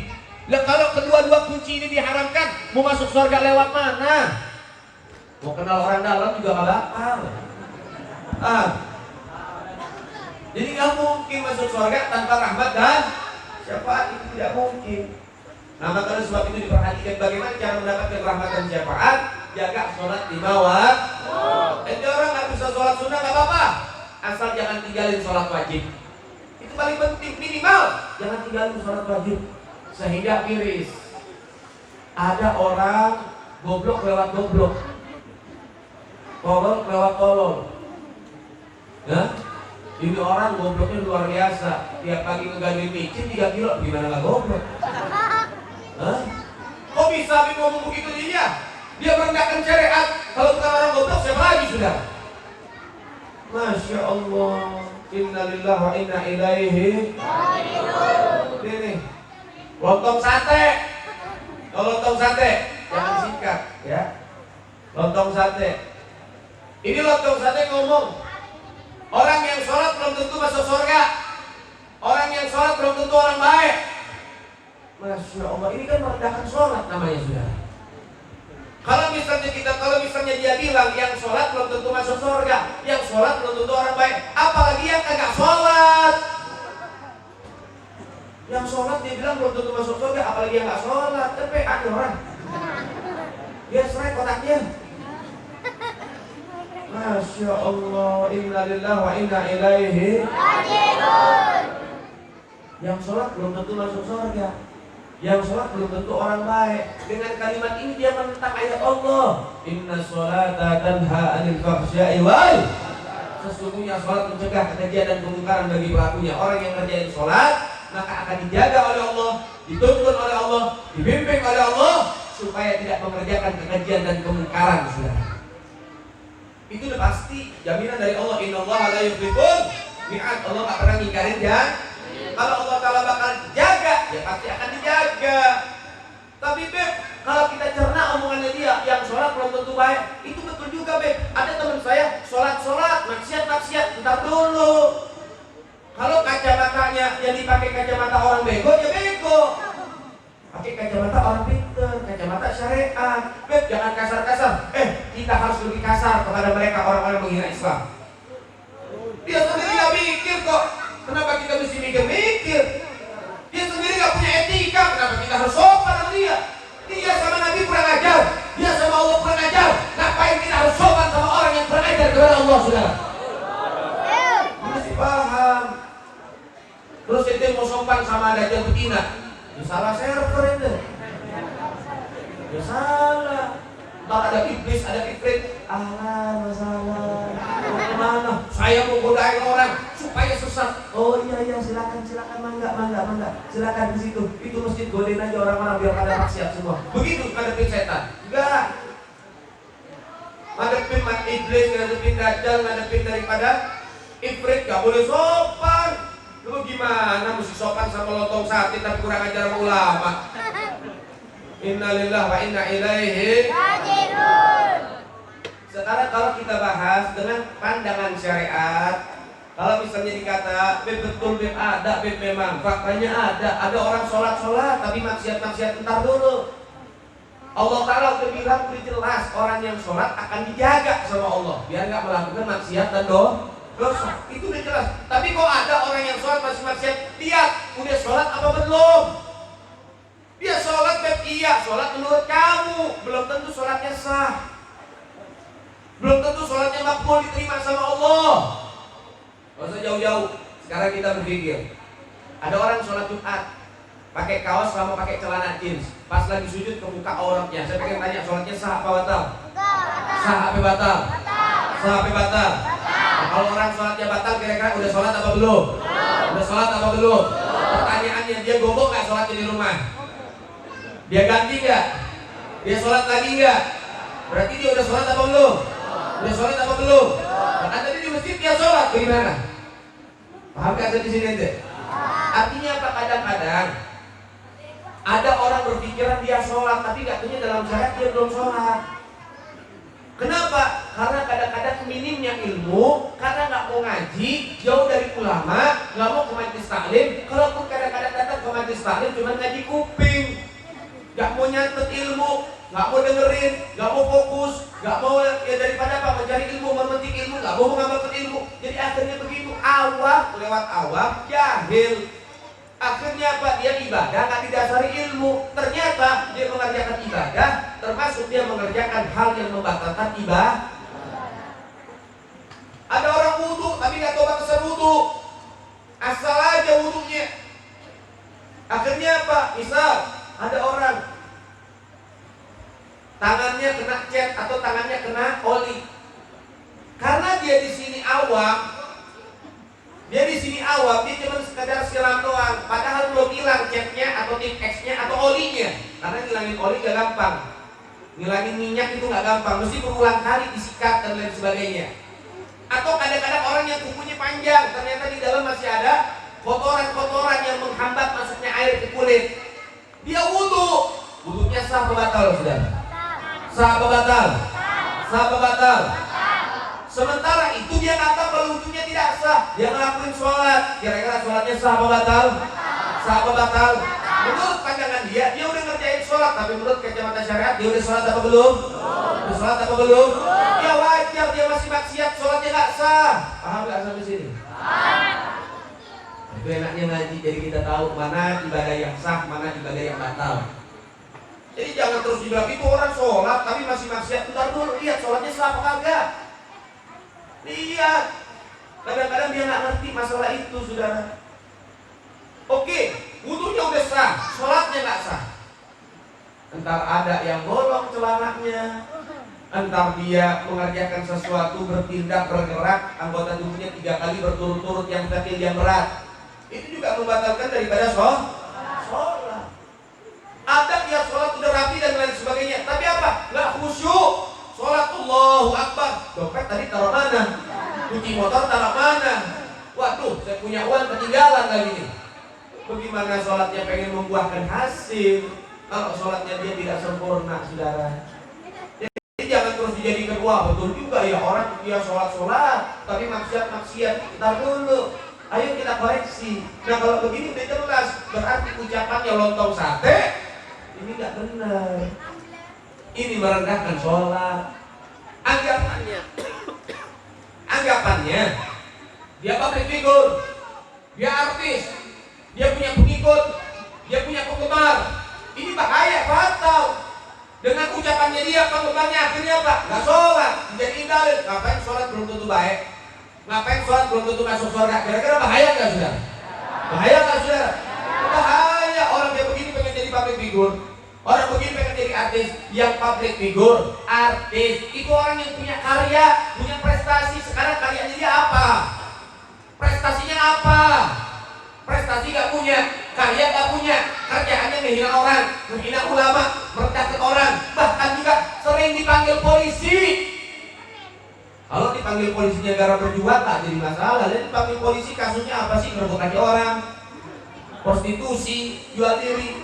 Lah kalau kedua-dua kunci ini diharamkan, mau masuk surga lewat mana? Mau kenal orang dalam juga gak bakal. Jadi gak mungkin masuk surga tanpa rahmat dan syafaat, itu tidak mungkin. Nah maka sebab itu diperhatikan bagaimana cara mendapatkan rahmat dan syafaat. Jaga sholat 5 waktu. Jadi orang gak bisa sholat sunnah gak apa-apa, asal jangan tinggalin sholat wajib. Itu paling penting, minimal jangan tinggalin sholat wajib. Sehingga miris. Ada orang goblok lewat goblok, tolol lewat tolol. Ya? Ini orang gobloknya luar biasa. Tiap pagi ngegajuin micin 3 kilo, gimana gak goblok? Hah? Kok bisa Habib ngomong begitu dia? Dia merendahkan syariat. Kalau bukan orang goblok siapa lagi sudah? Masya Allah. Innalillahi wa inna ilaihi raji'un. Ini lontong sate. Kalau lontong sate jangan singkat ya. Lontong sate. Ini lontong sate ngomong, orang yang sholat belum tentu masuk surga. Orang yang sholat belum tentu orang baik. Masya Allah, ini kan merendahkan sholat namanya sudah. Kalau misalnya dia bilang yang sholat belum tentu masuk surga, yang sholat belum tentu orang baik, apalagi yang kagak sholat. Yang sholat dia bilang belum tentu masuk surga, apalagi yang nggak sholat. Tapi ada orang, dia serai kotaknya. Masya Allah, innalillahi wa inna ilaihi raji'un. Yang sholat belum tentu masuk surga, yang sholat belum tentu orang baik. Dengan kalimat ini dia menentang ayat Allah, inna sholata tanha anil fahsya'i wal. Sesungguhnya sholat mencegah kekejian dan kemungkaran bagi pelakunya. Orang yang ngerjain sholat maka akan dijaga oleh Allah, dituntun oleh Allah, dibimbing oleh Allah supaya tidak mengerjakan kekejian dan kemungkaran. Saudara, itu udah pasti jaminan dari Allah. Innallaha la yukhliful mi'ad. Allah gak pernah ngingkarin janji. Kalau Allah Ta'ala bakal jaga, ya pasti akan dijaga. Tapi Beb, kalau kita cerna omongannya dia, yang sholat belum tentu baik, itu betul juga Beb. Ada teman saya, sholat, maksiat, ntar dulu. Kalau kacamatanya yang dipakai kacamata orang bego, ya bego. Pakai kacamata orang pinter, kacamata syariat. Beb, jangan kasar-kasar. Kita harus lebih kasar kepada mereka, orang-orang menghina Islam. Dia sendiri gak mikir kok. Kenapa kita mesti mikir-mikir? Dia sendiri gak punya etika. Kenapa kita harus sopan sama dia? Dia sama Nabi kurang ajar, dia sama Allah kurang ajar. Ngapain kita harus sopan sama orang yang kurang ajar kepada Allah, saudara? Mesti paham. Terus itu mau sopan sama Dajjal betina, ya salah server itu. Ya salah. Ntar ada iblis, ada ifrit. Masalah. Kemana? Saya mau godain orang supaya sesat. Oh iya, silakan, mangga. Silakan di situ. Itu masjid, godain aja orang-orang biar pada maksiat semua. Begitu ngadepin setan. Enggak. Ngadepin iblis, ngadepin Dajjal, ngadepin daripada ifrit, gak boleh sopan. Lu gimana mesti sopan sama lontong sate tapi kurang ajar sama ulama? Innalillahi wa inna ilaihi raji'un. Sekarang kalau kita bahas dengan pandangan syariat, kalau misalnya dikata betul ada, memang faktanya ada orang sholat tapi maksiat entar dulu. Allah Ta'ala udah bilang udah jelas orang yang sholat akan dijaga sama Allah biar nggak melakukan maksiat dan dosa. Itu udah jelas. Tapi kok ada orang yang sholat masih maksiat, lihat udah sholat apa belum? Dia sholat iya, sholat menurut kamu, belum tentu sholatnya sah. Belum tentu sholatnya makbul diterima sama Allah. Gak usah jauh-jauh. Sekarang kita berpikir, ada orang sholat Jumat pakai kaos sama pakai celana jeans, pas lagi sujud kebuka auratnya. Saya pengen tanya, sholatnya sah apa batal? Sah apa batal? Sah apa batal? Nah, kalau orang sholatnya batal, kira-kira udah sholat apa belum? Udah sholat apa belum? Pertanyaannya, dia gobok nggak sholatnya di rumah? Dia ganti nggak? Dia sholat lagi nggak? Berarti dia udah sholat apa belum? Udah sholat apa belum? Nah, tadi di masjid dia sholat, bagaimana? Paham gak saya di sini ente? Artinya apa? Kadang-kadang ada orang berpikiran dia sholat, tapi katanya dalam syariat dia belum sholat. Kenapa? Karena kadang-kadang minimnya ilmu, karena nggak mau ngaji, jauh dari ulama, nggak mau ke majelis taklim. Kalaupun kadang-kadang datang ke majelis taklim cuma ngaji kuping, nggak mau nyatet ilmu, nggak mau dengerin, nggak mau fokus, nggak mau ya daripada apa mencari ilmu, memetik ilmu, nggak mau mengamalkan ilmu. Jadi akhirnya begitu, awam lewat awam, jahil. Akhirnya apa? Dia ibadah nggak didasari ilmu. Ternyata dia mengerjakan ibadah, termasuk dia mengerjakan hal yang membatalkan ibadah. Ada orang wudhu tapi nggak tahu batasan wudhu, asal aja wudhunya. Akhirnya apa? Misal ada orang tangannya kena cat atau tangannya kena oli, karena dia di sini awam. Dia cuma sekadar siram doang, padahal belum hilang catnya atau tip X-nya atau olinya. Karena ngilangin oli gak gampang, ngilangin minyak itu gak gampang, mesti berulang kali disikat dan lain sebagainya. Atau kadang-kadang orang yang kukunya panjang, ternyata di dalam masih ada kotoran-kotoran yang menghambat masuknya air ke kulit. Dia wudhu, wudhunya sah atau batal, saudara? Sah atau batal? Sah atau batal? Sementara itu dia kata kalau wudhunya tidak sah, dia ngelakuin sholat. Kira-kira sholatnya sah apa batal? Sah apa batal? Menurut pandangan dia udah ngerjain sholat, tapi menurut kacamata syariat dia udah sholat apa belum? Udah sholat apa belum? Ya wajar dia masih maksiat, sholatnya nggak sah. Paham nggak sampai sini? Itu enaknya ngaji, jadi kita tahu mana ibadah yang sah, mana ibadah yang batal. Jadi jangan terus dibilang itu orang sholat tapi masih maksiat. Bentar dulu, lihat sholatnya sah apa kagak. Lihat, kadang-kadang dia nggak ngerti masalah itu, saudara. Oke, wudhunya udah sah, sholatnya nggak sah. Entar ada yang bolong celananya, entar dia mengerjakan sesuatu, bertindak, bergerak, anggota tubuhnya 3 kali berturut-turut yang kecil yang berat. Itu juga membatalkan daripada sholat. Ada dia sholat udah rapi dan lain sebagainya, tapi apa? Nggak khusyuk. Sholat Allahu Akbar, dompet tadi taruh mana? Cuci motor taruh mana? Waduh, saya punya uang ketinggalan kali ini. Bagaimana sholatnya pengen membuahkan hasil kalau sholatnya dia tidak sempurna, saudara? Jadi jangan terus dijadikan wah betul juga ya orang dia sholat tapi maksiat. Ntar dulu, ayo kita koreksi. Nah kalau begini udah jelas, berarti ucapannya lontong sate ini nggak benar. Ini merendahkan sholat. Anggapannya dia public figure, dia artis, dia punya pengikut, dia punya penggemar. Ini bahaya, fatal. Dengan ucapannya dia, penggemarnya akhirnya apa? Gak sholat, jadi dalil. Ngapain sholat belum tentu baik? Ngapain sholat belum tentu masuk surga? Kira-kira bahaya gak saudara? Bahaya gak saudara? Bahaya. Orang kayak begini pengen jadi public figure, orang begini pengen jadi artis. Yang public figure, artis, itu orang yang punya karya, punya prestasi. Sekarang karyanya dia apa? Prestasinya apa? Prestasi gak punya, karya gak punya, kerjaannya menghina orang, menghina ulama, merendahkan orang, bahkan juga sering dipanggil polisi. Kalau dipanggil polisi negara berjuang tak jadi masalah. Jadi dipanggil polisi kasusnya apa sih? Ngerebut kaki orang, prostitusi, jual diri.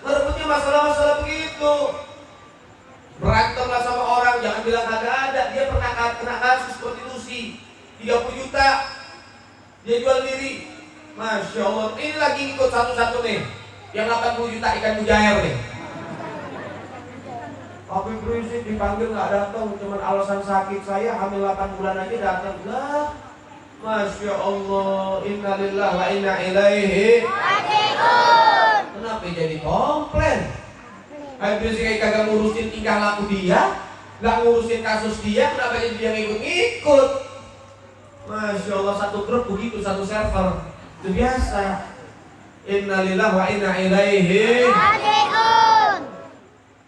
Ngerebutnya masalah-masalah begitu. Berantemlah sama orang, jangan bilang kagak ada. Dia pernah kena kasus prostitusi 30 juta. Dia jual diri. Masya Allah. Ini lagi ikut satu-satu nih, yang 80 juta ikan mujair nih. Tapi berisik dipanggil nggak datang, cuman alasan sakit. Saya hamil 8 bulan aja datang. Lah, Masya Allah. Innalillahi wa inna ilaihi raji'un. Kenapa Kenapa jadi komplain? Habib Rizik kayak kagak ngurusin tingkah laku dia, nggak ngurusin kasus dia, kenapa jadi dia ngikut-ngikut? Masya Allah, satu grup begitu, satu server. Itu biasa. Innalillahi wa inna ilaihi raji'un.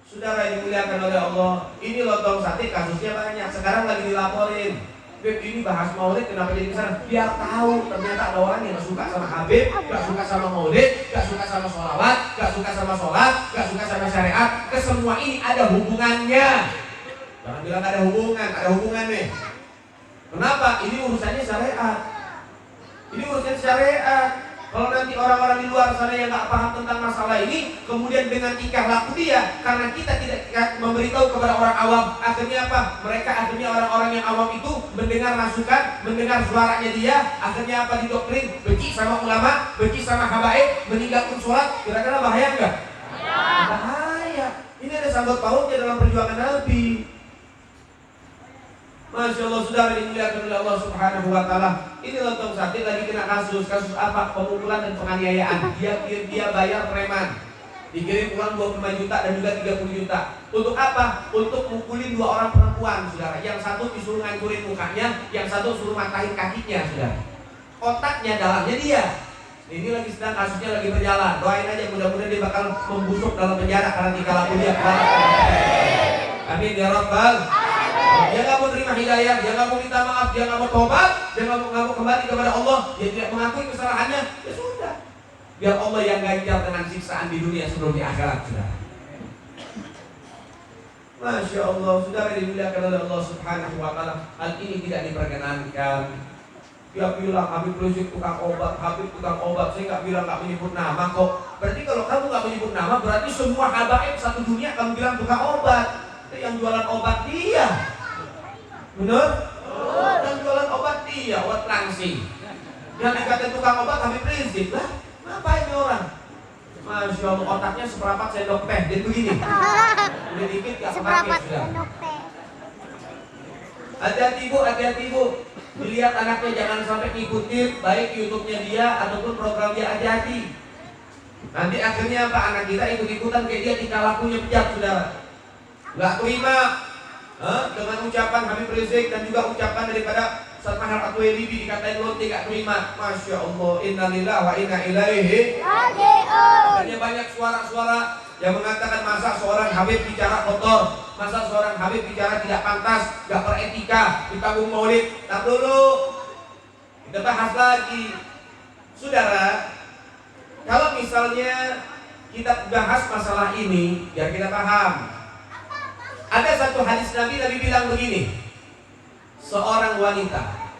Saudara yang dimuliakan oleh Allah, ini lontong sate kasusnya banyak. Sekarang lagi dilaporin. Beb, ini bahas maulid kenapa jadi besar? Biar tahu ternyata ada orang yang gak suka sama Habib, gak suka sama maulid, gak suka sama sholawat, gak suka sama sholat, gak suka sama syariat. Kesemua ini ada hubungannya. Jangan bilang ada hubungan, ada hubungan nih. Kenapa? Ini urusannya syariat. Ini urusan syariat. Kalau nanti orang-orang di luar sana yang nggak paham tentang masalah ini, kemudian dengan tingkah laku dia, karena kita tidak memberitahu kepada orang awam, akhirnya apa? Mereka akhirnya orang-orang yang awam itu mendengar masukan, mendengar suaranya dia, akhirnya apa? Didoktrin, benci sama ulama, benci sama habaib, meninggalkan sholat. Kira-kira bahaya nggak? Bahaya. Ini ada sangkut pautnya dalam perjuangan Nabi. Masya Allah, saudara dimuliakan oleh Allah Subhanahu wa Ta'ala. Ini lontong sate lagi kena kasus apa? Pemukulan dan penganiayaan. Dia bayar preman, dikirim uang 25 juta dan juga 30 juta. Untuk apa? Untuk mukulin 2 orang perempuan, saudara. Yang satu disuruh ngancurin mukanya, yang satu suruh matahin kakinya, saudara. Otaknya dalamnya dia. Ini lagi sedang kasusnya lagi berjalan. Doain aja, mudah-mudahan dia bakal membusuk dalam penjara karena tingkah laku dia. Amin ya Rabbal. Dia nggak mau terima hidayah, dia nggak mau minta maaf, dia nggak mau tobat, dia nggak mau kembali kepada Allah, dia tidak mengakui kesalahannya, ya sudah. Biar Allah yang ganjar dengan siksaan di dunia sebelum di akhirat, sudah. Masya Allah, saudara dimuliakan oleh Allah Subhanahu wa Ta'ala. Hal ini tidak diperkenankan. Dia bilang Habib Rizik tukang obat, Habib tukang obat. Saya nggak bilang, nggak menyebut nama kok. Berarti kalau kamu nggak menyebut nama, berarti semua habaib satu dunia kamu bilang tukang obat. Yang jualan obat dia. Benar? Yang jualan obat dia, obat langsing. Yang dikatain tukang obat Habib Rizik lah. Ngapain ini orang? Masya Allah, otaknya seperapat sendok teh. Jadi begini. Udah dikit gak kepake sudah. Hati-hati bu, hati-hati bu. Dilihat anaknya jangan sampai ngikutin baik YouTube-nya dia ataupun program dia, hati-hati. Nanti akhirnya apa? Anak kita ikut-ikutan kayak dia, tingkah lakunya bejat, saudara. Gak terima dengan ucapan Habib Rizik dan juga ucapan daripada Ustaz Mahar At-Tuwailibi dikatain lonte, gak terima. Masya Allah, innalillahi wa inna ilaihi raji'un. Akhirnya banyak suara-suara yang mengatakan masa seorang Habib bicara kotor, masa seorang Habib bicara tidak pantas, gak beretika di panggung maulid. Tak dulu, kita bahas lagi. Saudara, kalau misalnya kita bahas masalah ini, biar kita paham. Ada satu hadis Nabi bilang begini. Seorang wanita,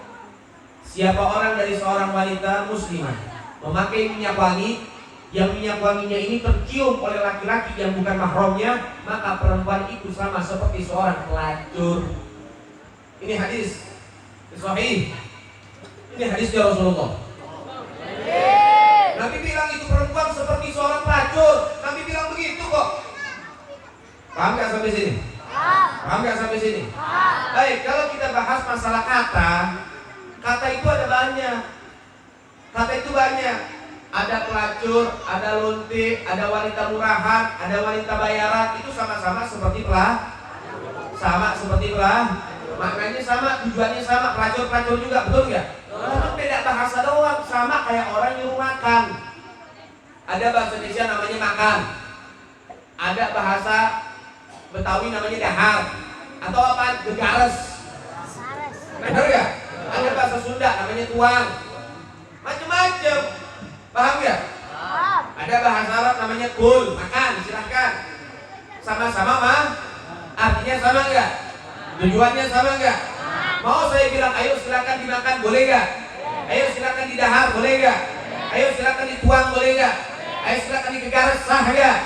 siapa orang dari seorang wanita muslimah memakai minyak wangi, yang minyak wanginya ini tercium oleh laki-laki yang bukan mahramnya, maka perempuan itu sama seperti seorang pelacur. Ini hadis sahih. Ini hadisnya Rasulullah. Nabi bilang itu perempuan seperti seorang pelacur. Nabi bilang begitu kok. Paham gak sampai sini? Paham gak sampai sini? Baik, kalau kita bahas masalah kata itu ada banyak. Kata itu banyak. Ada pelacur, ada lonte, ada wanita murahan, ada wanita bayaran. Itu sama-sama seperti sama seperti maknanya sama, tujuannya sama. Pelacur-pelacur juga, betul nggak? Cuma beda bahasa doang. Sama kayak orang nyuruh makan. Ada bahasa Indonesia namanya makan. Ada bahasa Betawi namanya dahar. Atau apa? Gegares. Benar gak? Ada bahasa Sunda namanya tuang. Macam-macam. Paham gak? Ada bahasa Arab namanya kul, makan, silahkan. Sama-sama mah? Artinya sama gak? Tujuannya sama gak? Mau saya bilang ayo silahkan dimakan, boleh gak? Ayo silahkan didahar, boleh gak? Ayo silahkan dituang, boleh gak? Ayo silahkan digegares, sah gak?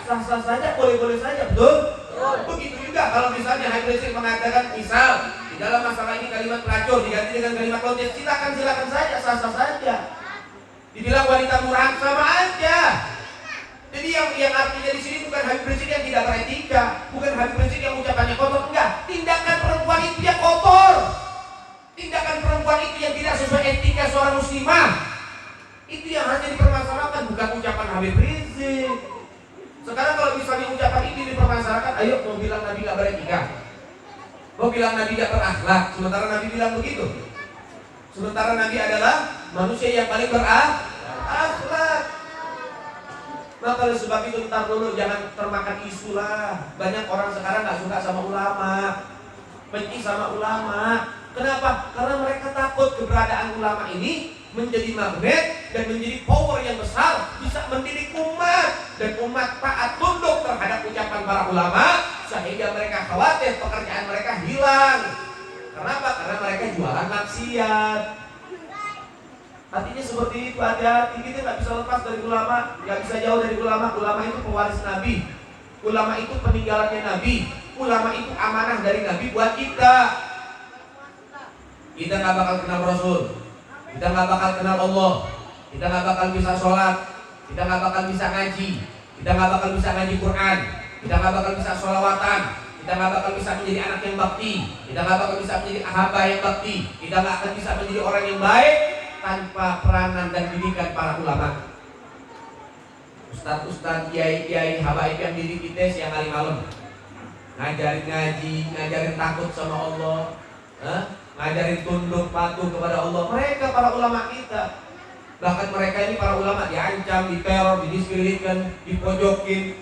Sah-sah saja, boleh-boleh saja, betul? Begitu juga kalau misalnya Habib Rizik mengatakan misal di dalam masalah ini kalimat pelacur diganti dengan kalimat lonte, silakan saja, sah-sah saja. Dibilang wanita murahan sama aja. Jadi yang artinya di sini bukan Habib Rizik yang tidak beretika, bukan Habib Rizik yang ucapannya kotor, enggak. Tindakan perempuan itu yang kotor. Tindakan perempuan itu yang tidak sesuai etika seorang muslimah. Itu yang harus dipermasalahkan, bukan ucapan Habib Rizik. Kau bilang Nabi tidak berakhlak, sementara Nabi bilang begitu. Sementara Nabi adalah manusia yang paling berakhlak. Maka oleh sebab itu ntar dulu jangan termakan isu lah. Banyak orang sekarang nggak suka sama ulama, benci sama ulama. Kenapa? Karena mereka takut keberadaan ulama ini menjadi magnet dan menjadi power yang besar, bisa mendidik umat, dan umat taat tunduk terhadap ucapan para ulama, sehingga mereka khawatir pekerjaan mereka hilang. Kenapa? Karena mereka jualan maksiat. Artinya seperti itu, hati-hati. Kita nggak bisa lepas dari ulama, nggak bisa jauh dari ulama. Ulama itu pewaris Nabi, ulama itu peninggalannya Nabi, ulama itu amanah dari Nabi buat kita. Kita nggak bakal kenal Rasul, kita nggak bakal kenal Allah, kita nggak bakal bisa sholat, kita nggak bakal bisa ngaji, kita nggak bakal bisa ngaji Quran, kita nggak bakal bisa sholawatan, kita nggak bakal bisa menjadi anak yang bakti, kita nggak bakal bisa menjadi hamba yang bakti, kita nggak akan bisa menjadi orang yang baik tanpa peranan dan didikan para ulama. Ustaz-ustaz, kiai-kiai, habaib yang didik kita siang hari malam, ngajarin ngaji, ngajarin takut sama Allah, ngajarin tunduk patuh kepada Allah. Mereka para ulama kita. Bahkan mereka ini para ulama diancam, diteror, didiskreditkan, dipojokin,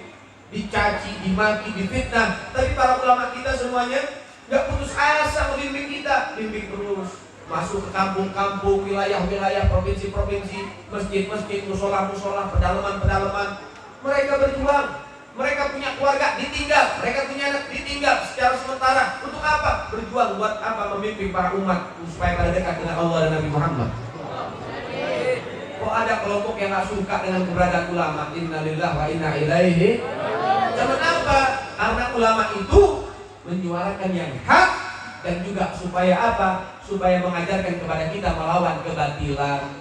dicaci, dimaki, difitnah. Tapi para ulama kita semuanya nggak putus asa membimbing kita, bimbing terus. Masuk ke kampung-kampung, wilayah-wilayah, provinsi-provinsi, masjid-masjid, musola-musola, pedalaman-pedalaman. Mereka berjuang. Mereka punya keluarga ditinggal, mereka punya anak ditinggal secara sementara. Untuk apa? Berjuang buat apa? Memimpin para umat supaya pada dekat dengan Allah dan Nabi Muhammad. Kok ada kelompok yang gak suka dengan keberadaan ulama? Innalillahi wa inna ilaihi. Kenapa? Karena ulama itu menyuarakan yang hak, dan juga supaya apa? Supaya mengajarkan kepada kita melawan kebatilan.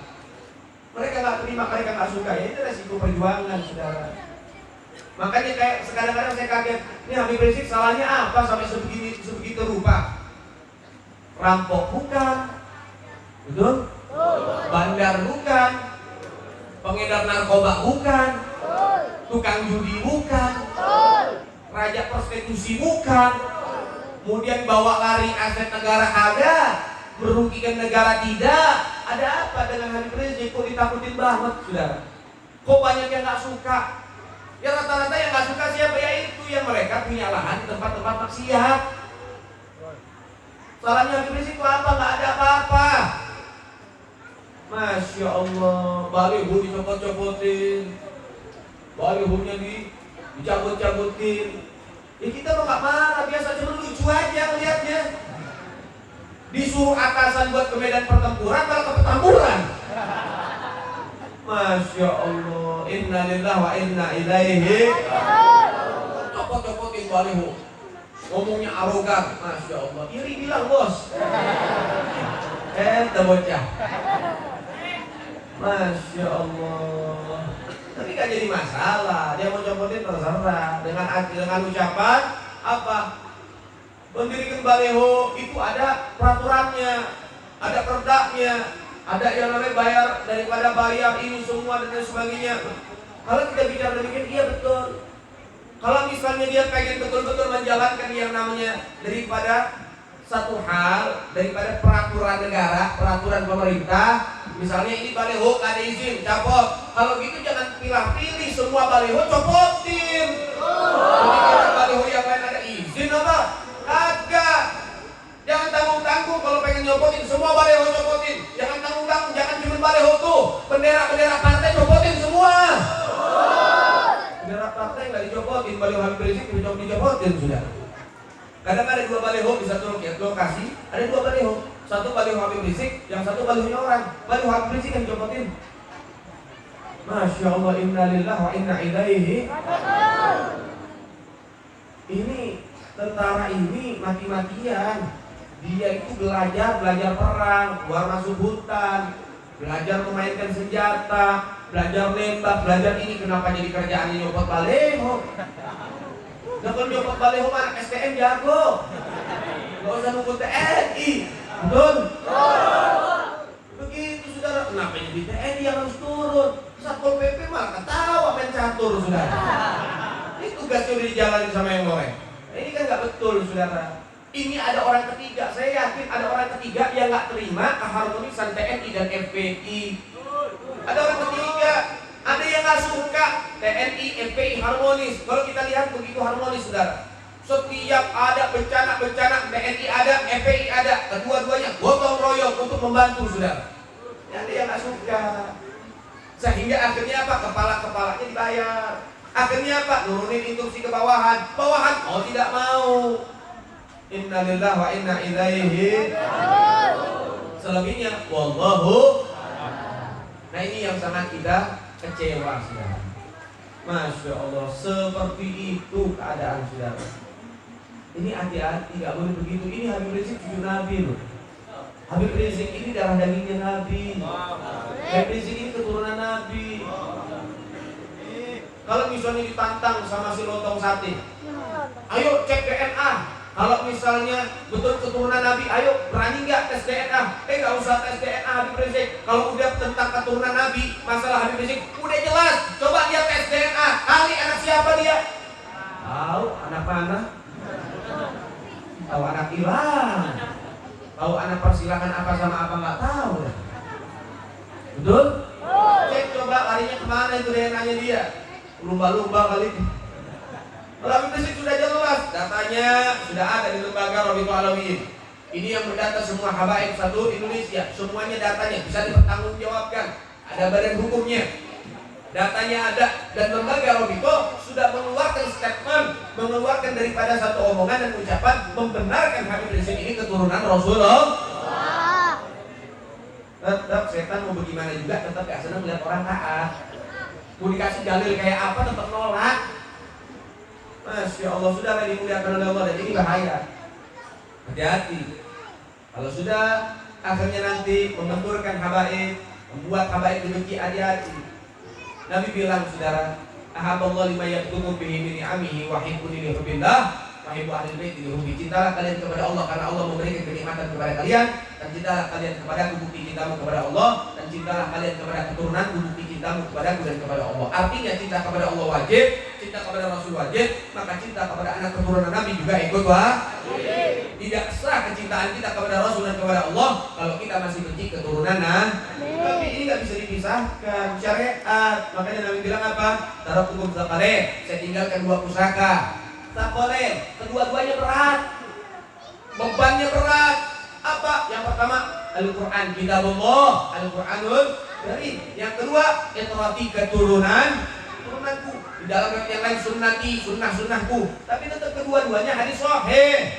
Mereka gak terima, mereka gak suka. Ya, ini resiko perjuangan, saudara. Makanya kayak kadang-kadang saya kaget, ini Habib Rizik salahnya apa sampai sebegitu rupa? Rampok bukan, betul? Bandar bukan, pengedar narkoba bukan, tukang judi bukan, raja prostitusi bukan, kemudian bawa lari aset negara ada, merugikan negara tidak. Ada apa dengan Habib Rizik? Kok ditakutin banget, saudara? Kok banyak yang nggak suka? Ya rata-rata yang nggak suka siapa? Ya itu yang mereka punya lahan di tempat-tempat maksiat. Salahnya Habib Rizik itu apa? Nggak ada apa-apa. Masya Allah, baliho dicopot-copotin, balihonya dicabut-cabutin. Ya kita mau nggak marah, biasa cuma lucu aja ngeliatnya. Disuruh atasan buat ke medan pertempuran, malah ke petamburan. Masya Allah, inna lillahi wa inna ilaihi. Copot-copotin baliho, ngomongnya arogan. Masya Allah, iri bilang bos. Bocah. Masya Allah. Tapi gak jadi masalah, dia mau copotin terserah. Dengan ucapan apa? Mendirikan baliho itu ada peraturannya, ada perdaknya, ada yang namanya bayar, daripada bayar ini semua dan lain sebagainya. Kalau kita bicara demikian, iya betul. Kalau misalnya dia pengen betul-betul menjalankan yang namanya daripada satu hal, daripada peraturan negara, peraturan pemerintah, misalnya ini baliho gak ada izin, copot. Kalau gitu jangan pilih-pilih, semua baliho copotin. Jadi baliho yang lain ada izin apa? Kagak. Jangan tanggung-tanggung kalau pengen nyopotin, semua baliho copotin. Jangan tanggung-tanggung, jangan cuma baliho tuh, bendera-bendera partai copotin semua. Bendera partai nggak dicopotin, baliho Habib Rizik dicopotin sudah. Kadang ada dua baliho di satu lokasi, ada dua baliho. Satu baliho Habib Rizik, yang satu balihonya orang. Baliho Habib Rizik yang dicopotin. Masya Allah, inna lillahi wa inna ilaihi. Ini tentara ini mati-matian. Dia itu belajar perang, keluar masuk hutan, belajar memainkan senjata, belajar nembak, belajar ini. Kenapa jadi kerjaannya nyopot baliho? Nah kalau nyopot baliho mana STM jago, gak usah nunggu TNI, betul? Begitu saudara, kenapa jadi TNI yang harus turun? Satpol PP malah ketawa main catur saudara. Ini tugasnya udah dijalani sama yang goreng. Ini kan gak betul saudara. Ini ada orang ketiga yang nggak terima keharmonisan TNI dan FPI. Ada orang ketiga, ada yang nggak suka TNI, FPI harmonis. Kalau kita lihat begitu harmonis, saudara. Setiap ada bencana TNI ada, FPI ada, kedua-duanya gotong royong untuk membantu, saudara. Ada yang nggak suka. Sehingga akhirnya apa? Kepala-kepalanya dibayar. Akhirnya apa? Nurunin instruksi ke bawahan. Bawahan mau tidak mau. Innalillahi wa inna ilaihi. Selebihnya wallahu. Nah, ini yang sangat kita kecewa, saudara. Masya Allah, seperti itu keadaan, saudara. Ini hati-hati, tidak boleh begitu. Ini Habib Rizik cucu Nabi loh. Habib Rizik ini darah dagingnya Nabi. Habib Rizik ini keturunan Nabi. Kalau misalnya ditantang sama si lontong sate, ayo cek DNA. Kalau misalnya betul keturunan Nabi, ayo berani nggak tes DNA? Nggak usah tes DNA Habib Rizik. Kalau udah tentang keturunan Nabi, masalah Habib Rizik udah jelas. Coba dia tes DNA. Kali anak siapa dia? Tahu anak mana? Tahu anak hilang. Tahu anak persilangan apa sama apa nggak tahu. Betul? Cek coba larinya kemana itu DNA-nya dia. Lumba-lumba kali. Kalau Habib Rizik sudah jelas, datanya sudah ada di lembaga Rabithah Alawiyin. Ini yang mendata semua habaib satu Indonesia. Semuanya datanya bisa dipertanggungjawabkan. Ada badan hukumnya. Datanya ada, dan lembaga Rabithah sudah mengeluarkan statement, mengeluarkan daripada satu omongan dan ucapan membenarkan Habib Rizik ini keturunan Rasulullah. Tetap setan mau bagaimana juga tetap gak senang melihat orang taat. Mau dikasih dalil kayak apa tetap nolak. Masya Allah, sudah dimuliakan oleh Allah, dan ini bahaya. Hati-hati. Kalau sudah akhirnya nanti membenturkan habaib, membuat habaib dibenci, hati-hati. Nabi bilang, saudara, ahaballahu lima yaqtumu bihi min ni'amihi wa hibbuni li hubbillah wa hibbu ahlil bait li hubbi. Cintalah kalian kepada Allah karena Allah memberikan kenikmatan kepada kalian, dan cintalah kalian kepada bukti cintamu kepada Allah, dan cintalah kalian kepada keturunan bukti cintamu kepadaku dan kepada Allah. Artinya cinta kepada Allah wajib, cinta kepada Rasul wajib, maka cinta kepada anak keturunan Nabi juga ikut wajib. Tidak sah kecintaan kita kepada Rasul dan kepada Allah kalau kita masih benci keturunan Nabi. Ini nggak bisa dipisahkan syariat. Makanya Nabi bilang apa? Taraktukum tsaqalain, saya tinggalkan dua pusaka. Tsaqalain, kedua-duanya berat, bebannya berat. Apa? Yang pertama Al-Quran, kitabullah, Al-Quranul Karim. Yang kedua, itrati keturunanku. Di dalam yang lain sunnati, sunnahku. Tapi tetap kedua-duanya hadis sahih.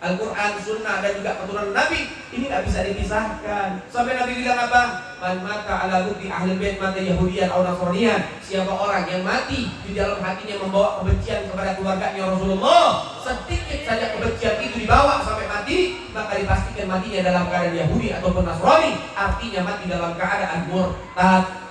Al-Quran, sunnah, dan juga keturunan Nabi ini nggak bisa dipisahkan. Sampai Nabi bilang apa? Man mata ala hubbi ahli bait mata Yahudiyan atau Nasraniyan. Siapa orang yang mati di dalam hatinya membawa kebencian kepada keluarganya Rasulullah, sedikit saja kebencian itu dibawa sampai mati, maka dipastikan matinya dalam keadaan Yahudi ataupun Nasrani. Artinya mati dalam keadaan murtad.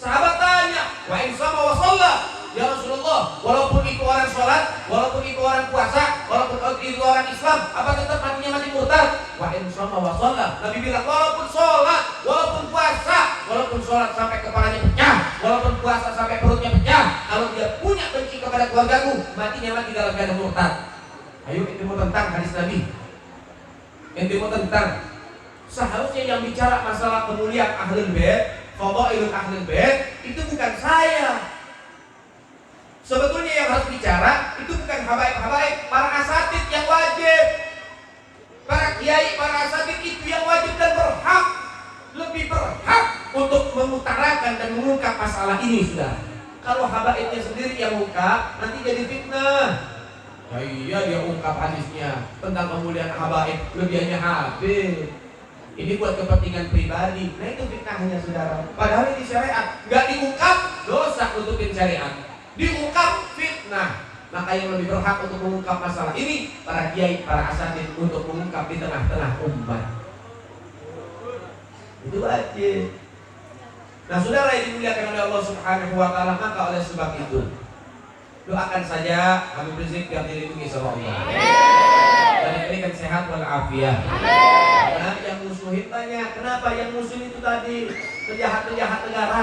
Sahabat tanya, wa in sama wa shalla, ya Rasulullah, walaupun itu orang sholat, walaupun itu orang puasa, walaupun itu orang Islam, apa tetap matinya mati murtad? Wa in shalla wa shalla. Nabi bilang, walaupun sholat, walaupun puasa, walaupun sholat sampai kepalanya pecah, walaupun puasa sampai perutnya pecah, kalau dia punya benci kepada keluargaku, matinya mati dalam keadaan murtad. Ayo kita mau tentang hadis Nabi. Kita mau tentang seharusnya yang bicara masalah kemuliaan ahlul bait, fadailul ahlul bait itu bukan saya. Sebetulnya yang harus bicara itu bukan habaib-habaib, para asatid yang wajib. Para kiai, para asatid itu yang wajib dan berhak, lebih berhak untuk mengutarakan dan mengungkap masalah ini, sudah. Kalau habaibnya sendiri yang ungkap, nanti jadi fitnah. Ya iya, dia ungkap hadisnya tentang kemuliaan habaib, kelebihannya habib. Ini buat kepentingan pribadi. Nah itu fitnahnya, saudara. Padahal ini syariat, nggak diungkap dosa nutupin syariat, diungkap fitnah. Maka yang lebih berhak untuk mengungkap masalah ini para kiai, para asatid, untuk mengungkap di tengah-tengah umat. Itu wajib. Nah, saudara yang dimuliakan oleh Allah Subhanahu wa taala, maka oleh sebab itu doakan saja Habib Rizik biar dilindungi sama Allah. Dan diberikan sehat walafiat. Nah, yang musuhin tanya, kenapa yang musuhin itu tadi penjahat-penjahat negara?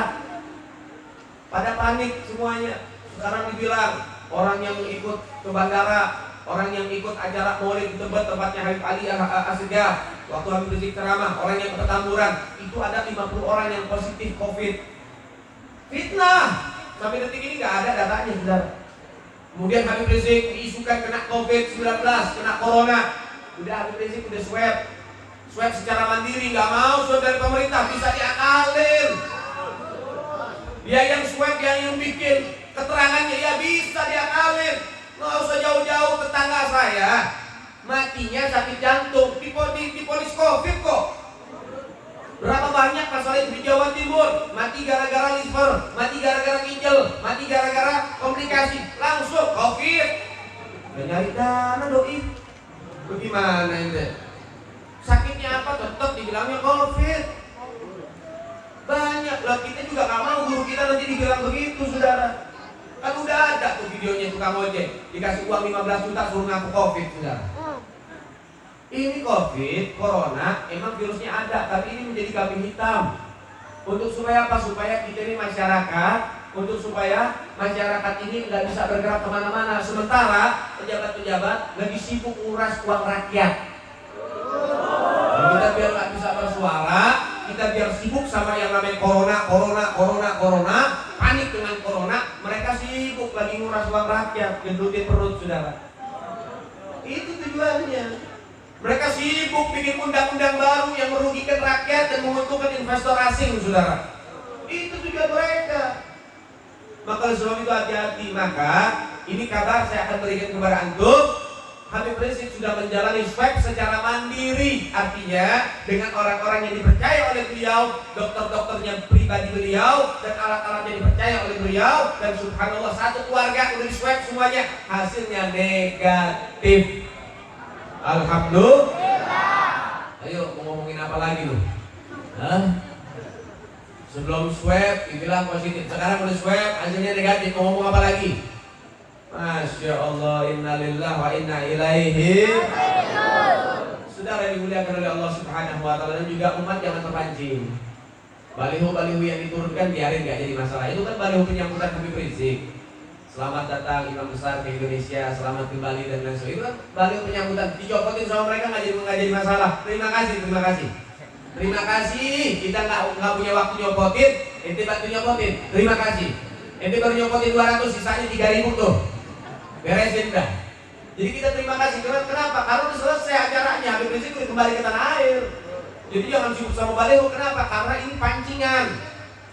Pada panik semuanya. Sekarang dibilang orang yang ikut ke bandara, orang yang ikut acara Maulid di tempatnya Habib Ali Asegaf, waktu Habib Rizik ceramah, orang yang ke Petamburan, itu ada 50 orang yang positif COVID. Fitnah. Sampai detik ini nggak ada datanya, saudara. Kemudian Habib Rizik diisukan kena COVID-19, kena corona. Udah Habib Rizik udah swab secara mandiri, nggak mau swab dari pemerintah, bisa diakalin. Dia yang swab, yang bikin keterangannya, ya bisa diakalin. Nggak usah jauh-jauh. Tetangga saya matinya sakit jantung di polis COVID kok. Berapa banyak masalah itu di Jawa Timur, mati gara-gara liver, mati gara-gara ginjal, mati gara-gara komplikasi, langsung COVID. Gak nyari dana doi. Bagaimana itu? Sakitnya apa? Tetap dibilangnya COVID. Banyak lah, kita juga gak mau guru kita nanti dibilang begitu, saudara. Kan udah ada tuh videonya tukang ojek, dikasih uang 15 juta suruh ngaku COVID, saudara. Ini COVID, corona, emang virusnya ada, tapi ini menjadi kambing hitam. Untuk supaya apa? Supaya kita ini masyarakat, untuk supaya masyarakat ini nggak bisa bergerak kemana-mana. Sementara pejabat-pejabat lagi sibuk nguras uang rakyat. Kita biar nggak bisa bersuara, kita biar sibuk sama yang namanya corona, panik dengan corona. Mereka sibuk lagi nguras uang rakyat, gendutin perut, saudara. Itu tujuannya. Mereka sibuk bikin undang-undang baru yang merugikan rakyat dan menguntungkan investor asing, saudara. Itu tujuan mereka. Maka oleh sebab itu hati-hati. Maka ini kabar saya akan berikan kepada antum. Habib Rizik sudah menjalani swab secara mandiri, artinya dengan orang-orang yang dipercaya oleh beliau, dokter-dokternya pribadi beliau, dan alat-alat yang dipercaya oleh beliau, dan subhanallah satu keluarga udah di swab semuanya, hasilnya negatif. Alhamdulillah. Ayo mau ngomongin apa lagi lu? Sebelum swab dibilang positif, sekarang udah swab hasilnya negatif, mau ngomong apa lagi? Masya Allah, innalillah wa inna ilaihi. Saudara yang dimuliakan oleh Allah Subhanahu wa ta'ala, dan juga umat jangan terpancing. Baliho-baliho yang diturunkan biarin, gak jadi masalah. Itu kan baliho penyambutan Habib Rizik. Selamat datang imam besar ke Indonesia, selamat kembali dan lain sebagainya. Itu kan baliho penyambutan, dicopotin sama mereka nggak jadi masalah. Terima kasih. Kita nggak punya waktu nyopotin, ente bantu nyopotin. Terima kasih. Ente baru nyopotin 200, sisanya 3.000 tuh. Beresin dah. Jadi kita terima kasih. Kenapa? Karena udah selesai acaranya, Habib Rizik udah kembali ke tanah air. Jadi jangan sibuk sama baliho. Kenapa? Karena ini pancingan.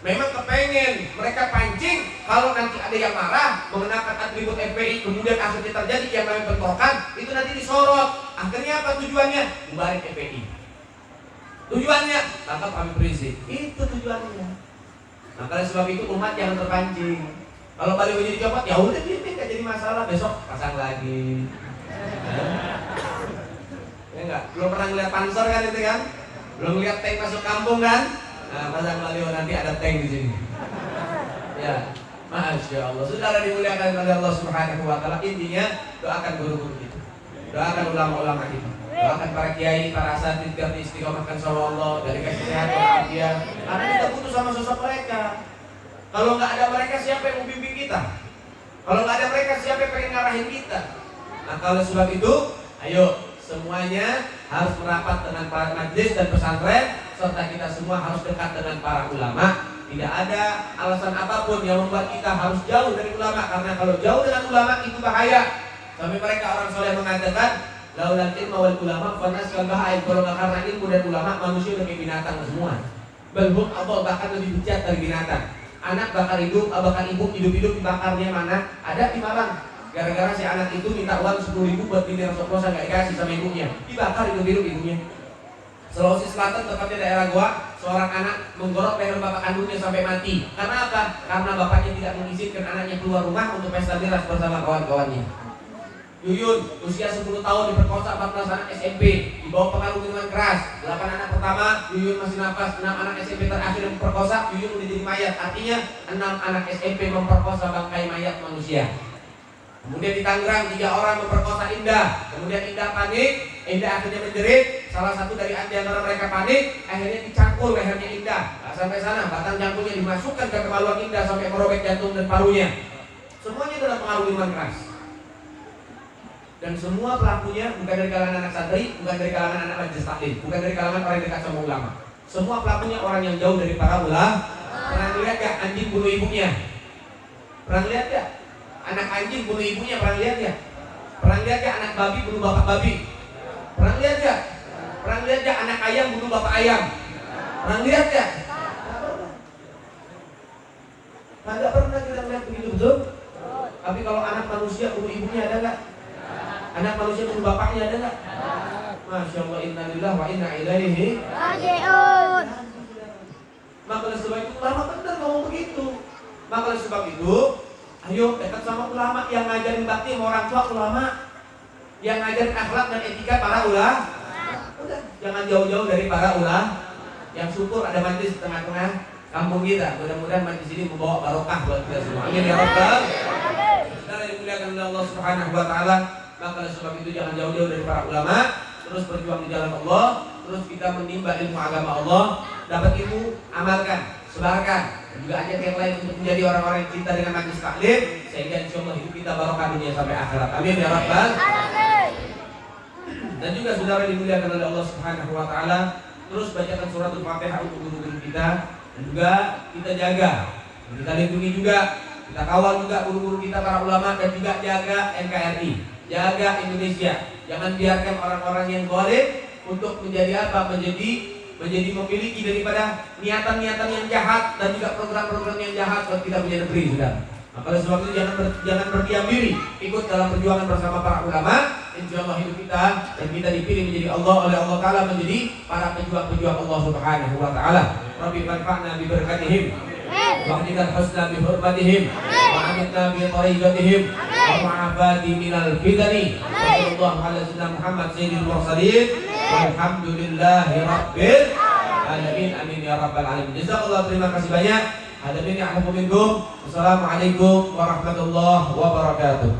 Memang kepengen mereka pancing kalau nanti ada yang marah mengenakan atribut FPI, kemudian akhirnya terjadi yang namanya bentrokan, itu nanti disorot. Akhirnya apa tujuannya? Bubarin FPI. Tujuannya tangkap Habib Rizik. Itu tujuannya. Maka oleh sebab itu umat jangan terpancing. Kalau balihonya dicopot, ya udah gini, nggak jadi masalah. Besok pasang lagi. Ya enggak? Belum pernah ngeliat panser kan itu kan? Belum lihat tank masuk kampung kan? Nah, pasang baliho nanti ada tank di sini. Ya, masya Allah. Saudara dimuliakan oleh Allah Subhanahu wa ta'ala. Intinya doakan guru-guru kita, doakan ulama-ulama kita, doakan para kiai, para asatidz biar diistiqomahkan sama Allah, dari kasih sehat walafiat. Karena kita butuh sama sosok mereka. Kalau nggak ada mereka, siapa yang membimbing kita? Kalau nggak ada mereka, siapa yang pengen ngarahin kita? Nah, kalau sebab itu, ayo semuanya harus merapat dengan para majelis dan pesantren, serta kita semua harus dekat dengan para ulama. Tidak ada alasan apapun yang membuat kita harus jauh dari ulama, karena kalau jauh dengan ulama itu bahaya. Sampai mereka orang soleh mengatakan, laulal ilma wal ulama fanas kal bahaya. Kalau nggak karena ilmu dan ulama, manusia udah kayak binatang semua. Belum Allah bahkan lebih bejat dari binatang. Anak bakar hidup, bakar ibu hidup-hidup dibakarnya mana? Ada di Malang. Gara-gara si anak itu minta uang 10.000 buat beli rosok-rosok, nggak dikasih sama ibunya, dibakar hidup-hidup ibunya. Sulawesi Selatan, tepatnya daerah Goa, seorang anak menggorok leher bapak kandungnya sampai mati. Karena apa? Karena bapaknya tidak mengizinkan anaknya keluar rumah untuk pesta miras bersama kawan-kawannya. Yuyun, usia 10 tahun diperkosa 14 anak SMP, dibawa pengaruh minuman keras. 8 anak pertama, Yuyun masih nafas. 6 anak SMP terakhir yang memperkosa, Yuyun udah jadi mayat. Artinya 6 anak SMP memperkosa bangkai mayat manusia. Kemudian di Tangerang 3 orang memperkosa Indah. Kemudian Indah panik, Indah akhirnya menjerit. Salah satu dari antara mereka panik, akhirnya dicangkul lehernya Indah. Nah, sampai sana batang cangkulnya dimasukkan ke kemaluan Indah sampai merobek jantung dan parunya. Semuanya dalam pengaruh minuman keras. Dan semua pelakunya bukan dari kalangan anak santri, bukan dari kalangan anak majelis taklim, bukan dari kalangan orang yang dekat sama ulama. Semua pelakunya orang yang jauh dari para ulama. Pernah lihat gak anjing bunuh ibunya? Pernah lihat gak? Anak anjing bunuh ibunya, pernah lihat gak? Pernah lihat gak anak babi bunuh bapak babi? Pernah lihat gak? Pernah lihat gak anak ayam bunuh bapak ayam? Pernah lihat gak? Nggak pernah kita lihat begitu, betul? Tapi kalau anak manusia bunuh ibunya ada nggak? Anak manusia bunuh bapaknya ada nggak? Masya Allah, innalillah wa inna ilaihi raji'un. Maka oleh sebab itu ulama benar ngomong begitu. Maka oleh sebab itu, ayo dekat sama ulama yang ngajarin bakti sama orang tua ulama, yang ngajarin akhlak dan etika para ulama. Udah, jangan jauh-jauh dari para ulama. Yang syukur ada majlis di tengah-tengah kampung kita. Mudah-mudahan majlis ini membawa barokah buat kita semua. Amin ya rabbal. Saudara yang dimuliakan oleh Allah Subhanahu wa taala, maka oleh sebab itu jangan jauh-jauh dari para ulama, terus berjuang di jalan Allah, terus kita menimba ilmu agama Allah, dapat ilmu, amalkan, sebarkan, dan juga ajak yang lain untuk menjadi orang-orang yang cinta dengan majlis taklim, sehingga insyaallah hidup kita barokah dunia sampai akhirat. Amin ya rabbal. Dan juga saudara dimuliakan oleh Allah Subhanahu wa taala, terus bacakan suratul Fatihah untuk guru-guru kita, dan juga kita jaga, kita lindungi juga, kita kawal juga guru-guru kita para ulama, dan juga jaga NKRI, jaga Indonesia. Jangan biarkan orang-orang yang zalim untuk menjadi apa? Menjadi memiliki daripada niatan-niatan yang jahat dan juga program-program yang jahat buat kita punya negeri, sudah. Maka oleh sebab itu jangan berdiam diri, ikut dalam perjuangan bersama para ulama. Insyaallah hidup kita dan kita dipilih menjadi Allah oleh Allah Taala menjadi para pejuang-pejuang Allah Subhanahu wa taala. Rabbi manfa'na bi barakatihim wa hdina husna bi hurmatihim wa amitna bi tariqatihim wa ma'afati minal fitani. Sallallahu alaihi wasallam Muhammad sayyidil mursalin walhamdulillahi rabbil alamin. Amin ya rabbal alamin. Jazakallahu, terima kasih banyak. Hadirin yang minkum. Assalamualaikum warahmatullahi wabarakatuh.